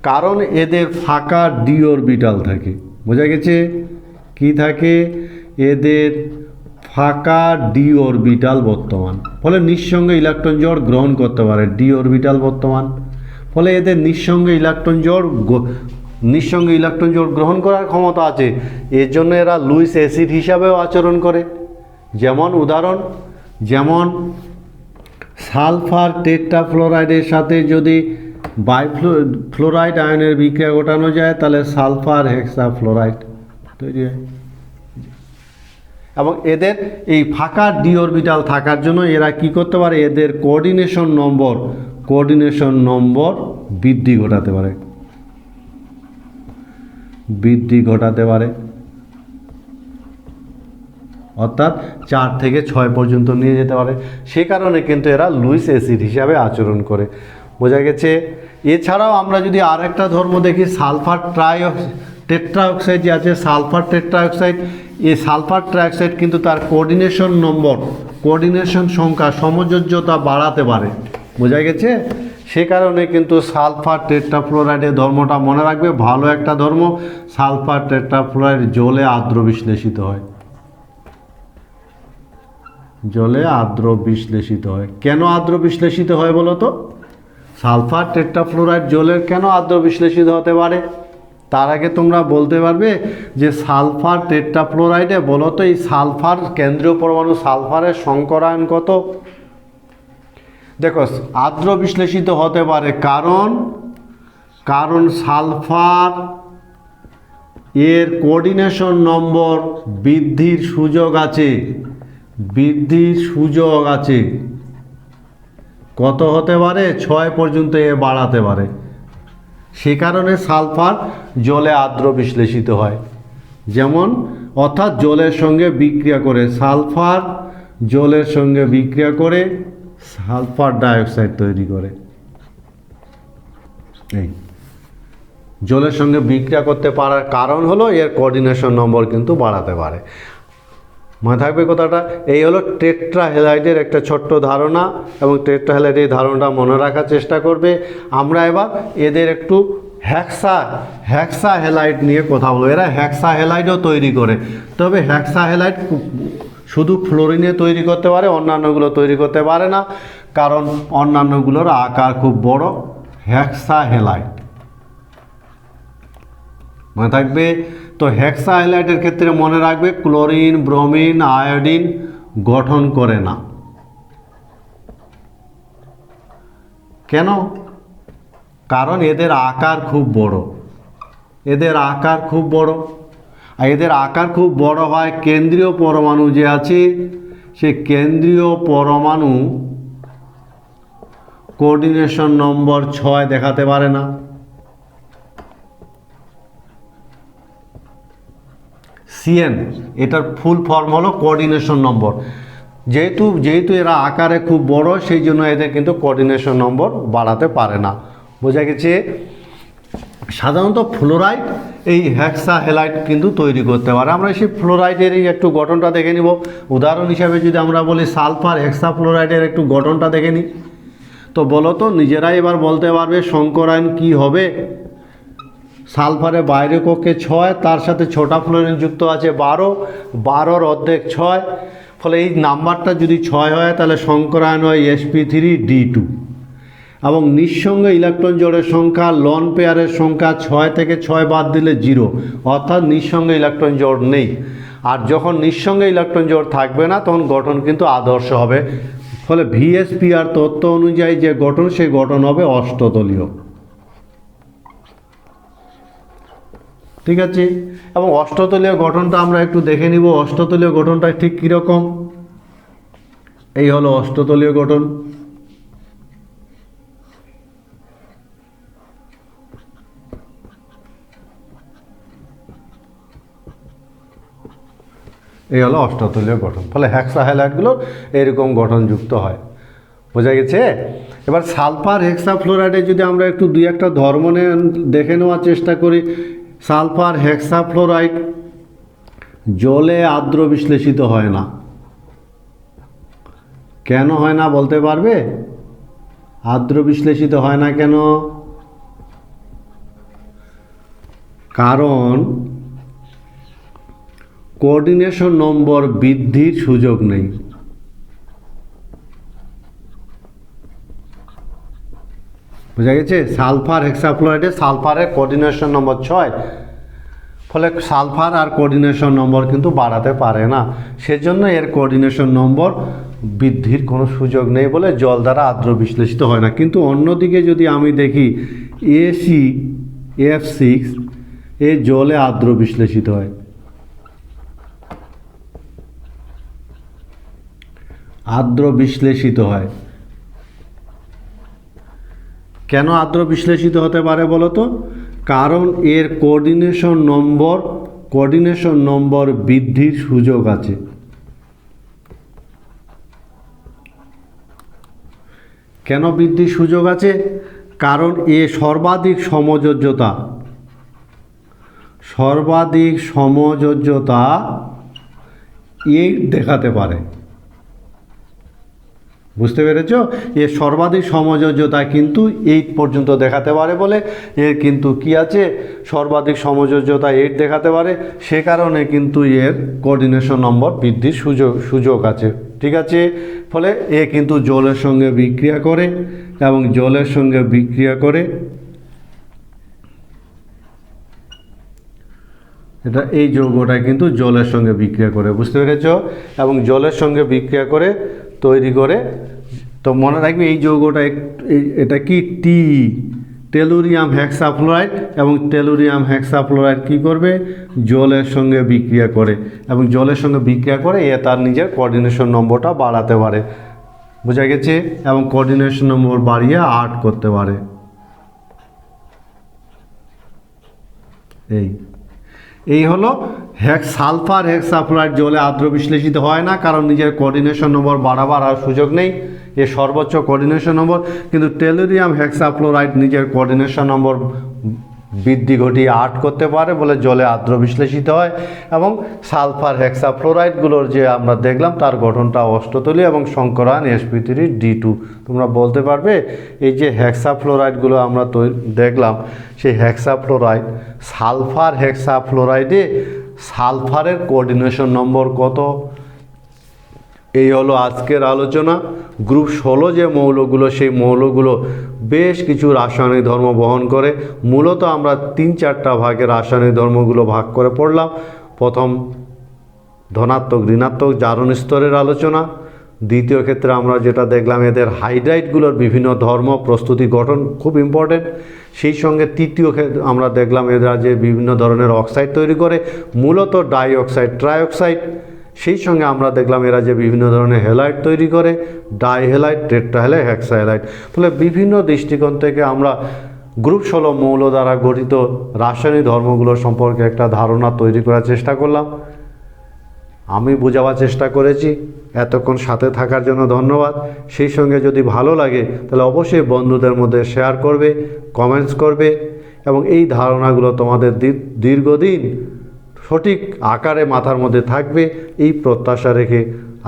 কারণ এদের ফাঁকা ডি অরবিটাল থাকে। বোঝা গেছে? কি থাকে? এদের ফাঁকা ডি অরবিটাল বর্তমান, ফলে নিঃসঙ্গ ইলেকট্রন জোড় গ্রহণ করতে পারে। ডি অরবিটাল বর্তমান, ফলে এদের নিঃসঙ্গ ইলেকট্রন জোড় গ্রহণ করার ক্ষমতা আছে। এর জন্য এরা লুইস অ্যাসিড হিসাবেও আচরণ করে। যেমন সালফার টেট্রাফ্লোরাইডের সাথে যদি ফ্লোরাইড আয়নের বিক্রিয়া ঘটানো যায় তাহলে সালফার হেক্সাফ্লোরাইড তৈরি হয়। এবং এদের এই ফাঁকা ডি অরবিটাল থাকার জন্য এরা কি করতে পারে? এদের কোঅর্ডিনেশন নম্বর বৃদ্ধি ঘটাতে পারে। অর্থাৎ 4 থেকে 6 পর্যন্ত নিয়ে যেতে পারে। সে কারণে কিন্তু এরা লুইস অ্যাসিড হিসাবে আচরণ করে। বোঝা গেছে? এছাড়াও আমরা যদি আরেকটা ধর্ম দেখি, সালফার টেট্রাঅক্সাইড যে আছে, সালফার টেট্রাঅক্সাইড, এই সালফার ট্রাইঅক্সাইড কিন্তু তার কোঅর্ডিনেশন সংখ্যা, সমযোজ্যতা বাড়াতে পারে। বোঝা গেছে? সে কারণে কিন্তু সালফার টেট্রাফ্লোরাইডের ধর্মটা মনে রাখবে, ভালো একটা ধর্ম। সালফার টেট্রাফ্লোরাইড জলে আর্দ্র বিশ্লেষিত হয়। কেন আর্দ্র বিশ্লেষিত হয় বলো তো? সালফার টেট্রাফ্লোরাইড জলের কেন আর্দ্র বিশ্লেষিত হতে পারে? তার আগে তোমরা বলতে পারবে যে সালফার টেট্রাফ্লোরাইডে বলো তো এই সালফার কেন্দ্রীয় পরমাণু সালফারের সংকরায়ন কত? দেখো আর্দ্র বিশ্লেষিত হতে পারে কারণ সালফার এর কোঅর্ডিনেশন নম্বর বৃদ্ধির সুযোগ আছে কত হতে পারে? 6 পর্যন্ত এ বাড়াতে পারে। সে কারণে সালফার জলে আর্দ্র বিশ্লেষিত হয়। যেমন অর্থাৎ জলের সঙ্গে বিক্রিয়া করে সালফার জলের সঙ্গে বিক্রিয়া করে সালফার ডাইঅক্সাইড তৈরি করে। এই জলের সঙ্গে বিক্রিয়া করতে পারার কারণ হলো এর কোঅর্ডিনেশন নম্বর কিন্তু বাড়াতে পারে। মনে থাকবে কথাটা। এই হলো টেট্রাহ্যালাইডের একটা ছোট্ট ধারণা, এবং টেট্রাহ্যালাইডের ধারণাটা মনে রাখার চেষ্টা করবে। আমরা এবার এদের একটু হেক্সাহ্যালাইড নিয়ে কথা বলবো। এরা হেক্সাহ্যালাইডও তৈরি করে, তবে হেক্সাহ্যালাইড শুধু ফ্লোরিনে তৈরি করতে পারে, অন্যান্যগুলো তৈরি করতে পারে না, কারণ অন্যান্যগুলোর আকার খুব বড়। হেক্সাহ্যালাইড মনে থাকবে। তো হেক্সাহ্যালাইডের ক্ষেত্রে মনে রাখবে ক্লোরিন, ব্রোমিন, আয়োডিন গঠন করে না। কেন? কারণ এদের আকার খুব বড়। আর এদের আকার খুব বড় হয়, কেন্দ্রীয় পরমাণু যে আছে সে কেন্দ্রীয় পরমাণু কোঅর্ডিনেশন নম্বর 6 দেখাতে পারে না। সিএন এটার ফুল ফর্ম হলো কোঅর্ডিনেশন নম্বর। যেহেতু এরা আকারে খুব বড়, সেই জন্য এদের কিন্তু কোঅর্ডিনেশন নম্বর বাড়াতে পারে না। বোঝা গেছে? সাধারণত ফ্লোরাইড এই হেক্সাহ্যালাইড কিন্তু তৈরি করতে পারে। আমরা সেই ফ্লোরাইডের এই একটু গঠনটা দেখে নিব। উদাহরণ হিসাবে যদি আমরা বলি সালফার হেক্সাফ্লোরাইডের একটু গঠনটা দেখে নিই, তো বলো তো নিজেরাই এবার বলতে পারবে সংকরায়ন কি হবে। সালফারের বাইরে কক্ষে 6, তার সাথে ছোটা ফ্লোরিন যুক্ত আছে 12 অর্ধেক 6, ফলে এই নাম্বারটা যদি 6 হয় তাহলে সংকরায়ন হয় sp3d2। এবং নিঃসঙ্গ ইলেকট্রন জোড়ের সংখ্যা, লন পেয়ারের সংখ্যা 6 থেকে 6 বাদ দিলে 0, অর্থাৎ নিঃসঙ্গ ইলেকট্রন জোড় নেই। আর যখন নিঃসঙ্গ ইলেকট্রন জোড় থাকবে না তখন গঠন কিন্তু আদর্শ হবে। ফলে ভিএসপিআর তত্ত্ব অনুযায়ী যে গঠন, সেই গঠন হবে অষ্টতলীয়। ঠিক আছে? এবং অষ্টতলীয় গঠনটা আমরা একটু দেখে নিব। অষ্টতলীয় গঠনটা ঠিক কীরকম? এই হলো অষ্টতলীয় গঠন। এই হলো অষ্টতলীয় গঠন। ফলে হেক্সাহ্যালাইডগুলো এরকম গঠনযুক্ত হয়। বোঝা গেছে? এবার সালফার হেক্সাফ্লোরাইডে যদি আমরা একটু 2-1টা ধর্ম দেখে নেওয়ার চেষ্টা করি। সালফার হেক্সাফ্লোরাইড জলে আর্দ্র বিশ্লেষিত হয় না। কেন হয় না বলতে পারবে? আর্দ্র বিশ্লেষিত হয় না কেন? কারণ কোঅর্ডিনেশন নম্বর বৃদ্ধির সুযোগ নেই। বোঝা গেছে? সালফার হেক্সাফ্লোরাইডে সালফারের কোঅর্ডিনেশন নম্বর 6, ফলে সালফার আর কোঅর্ডিনেশন নম্বর কিন্তু বাড়াতে পারে না। সেজন্য এর কোঅর্ডিনেশন নম্বর বৃদ্ধির কোনো সুযোগ নেই বলে জল দ্বারা আর্দ্র বিশ্লেষিত হয় না। কিন্তু অন্যদিকে যদি আমি দেখি ACF6 এ জলে আর্দ্র বিশ্লেষিত হয়। আর্দ্র বিশ্লেষিত হয়। কেন আর্দ্র বিশ্লেষিত হতে পারে বলো তো? কারণ এর কোঅর্ডিনেশন নম্বর বৃদ্ধির সুযোগ আছে। কেন বৃদ্ধির সুযোগ আছে? কারণ এ সর্বাধিক সমযোজ্যতা 8 দেখাতে পারে। বুঝতে পেরেছ? এর সর্বাধিক সমযোজ্যতা কিন্তু 8 পর্যন্ত দেখাতে পারে বলে এর কিন্তু কি আছে? সর্বাধিক সমযোজ্যতা 8 দেখাতে পারে। সে কারণে কিন্তু এর কোঅর্ডিনেশন নম্বর বৃদ্ধির সুযোগ আছে। ঠিক আছে? ফলে এ কিন্তু জলের সঙ্গে বিক্রিয়া করে, এবং জলের সঙ্গে বিক্রিয়া করে এটা এই যৌগটা কিন্তু জলের সঙ্গে বিক্রিয়া করে, বুঝতে পেরেছ? এবং জলের সঙ্গে বিক্রিয়া করে তৈরি করে, তো মনে রাখবে এই যৌগটা এটা কি টি, টেলুরিয়াম হেক্সাফ্লোরাইড, এবং টেলুরিয়াম হেক্সাফ্লোরাইড কী করবে? জলের সঙ্গে বিক্রিয়া করে, এবং জলের সঙ্গে বিক্রিয়া করে এ তার নিজের কোঅর্ডিনেশন নম্বরটা বাড়াতে পারে, বোঝা গেছে? এবং কোঅর্ডিনেশন নম্বর বাড়িয়ে 8 করতে পারে। এই হলো সালফার হেক্সাফ্লোরাইড জলে আর্দ্র বিশ্লেষিত হয় না, কারণ নিজের কোঅর্ডিনেশন নম্বর বাড়াবার আর সুযোগ নেই, এর সর্বোচ্চ কোঅর্ডিনেশন নম্বর। কিন্তু টেলুরিয়াম হেক্সাফ্লোরাইড নিজের কোঅর্ডিনেশন নম্বর বৃদ্ধি ঘটিয়ে 8 করতে পারে বলে জলে আর্দ্র বিশ্লেষিত হয়। এবং সালফার হেক্সাফ্লোরাইডগুলোর যে আমরা দেখলাম তার গঠনটা অষ্টতলীয় এবং সংকরায়ন sp3d2। তোমরা বলতে পারবে এই যে হেক্সাফ্লোরাইডগুলো আমরা দেখলাম, সেই হেক্সাফ্লোরাইড সালফার হেক্সাফ্লোরাইডে সালফারের কোঅর্ডিনেশন নম্বর কত? এই হলো আজকের আলোচনা। গ্রুপ 16 যে মৌলগুলো, সেই মৌলগুলো বেশ কিছু রাসায়নিক ধর্ম বহন করে। মূলত আমরা 3-4টা ভাগে রাসায়নিক ধর্মগুলো ভাগ করে পড়লাম। প্রথম ধনাত্মক ঋণাত্মক জারণ স্তরের আলোচনা। দ্বিতীয় ক্ষেত্রে আমরা যেটা দেখলাম, এদের হাইড্রাইডগুলোর বিভিন্ন ধর্ম, প্রস্তুতি, গঠন খুব ইম্পর্টেন্ট। সেই সঙ্গে তৃতীয় ক্ষেত্রে আমরা দেখলাম এরা যে বিভিন্ন ধরনের অক্সাইড তৈরি করে, মূলত ডাইঅক্সাইড, ট্রাইঅক্সাইড। সেই সঙ্গে আমরা দেখলাম এরা যে বিভিন্ন ধরনের হ্যালাইড তৈরি করে, ডাইহ্যালাইড, টেট্রাহ্যালাইড, হেক্সাহ্যালাইড। ফলে বিভিন্ন দৃষ্টিকোণ থেকে আমরা গ্রুপ 16 মৌল দ্বারা গঠিত রাসায়নিক ধর্মগুলো সম্পর্কে একটা ধারণা তৈরি করার চেষ্টা করলাম। আমি বোঝাবার চেষ্টা করেছি। এতক্ষণ সাথে থাকার জন্য ধন্যবাদ। সেই সঙ্গে যদি ভালো লাগে তাহলে অবশ্যই বন্ধুদের মধ্যে শেয়ার করবে, কমেন্টস করবে, এবং এই ধারণাগুলো তোমাদের দীর্ঘদিন সঠিক আকারে মাথার মধ্যে থাকবে, এই প্রত্যাশা রেখে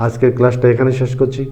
আজকের ক্লাসটা এখানে শেষ করছি।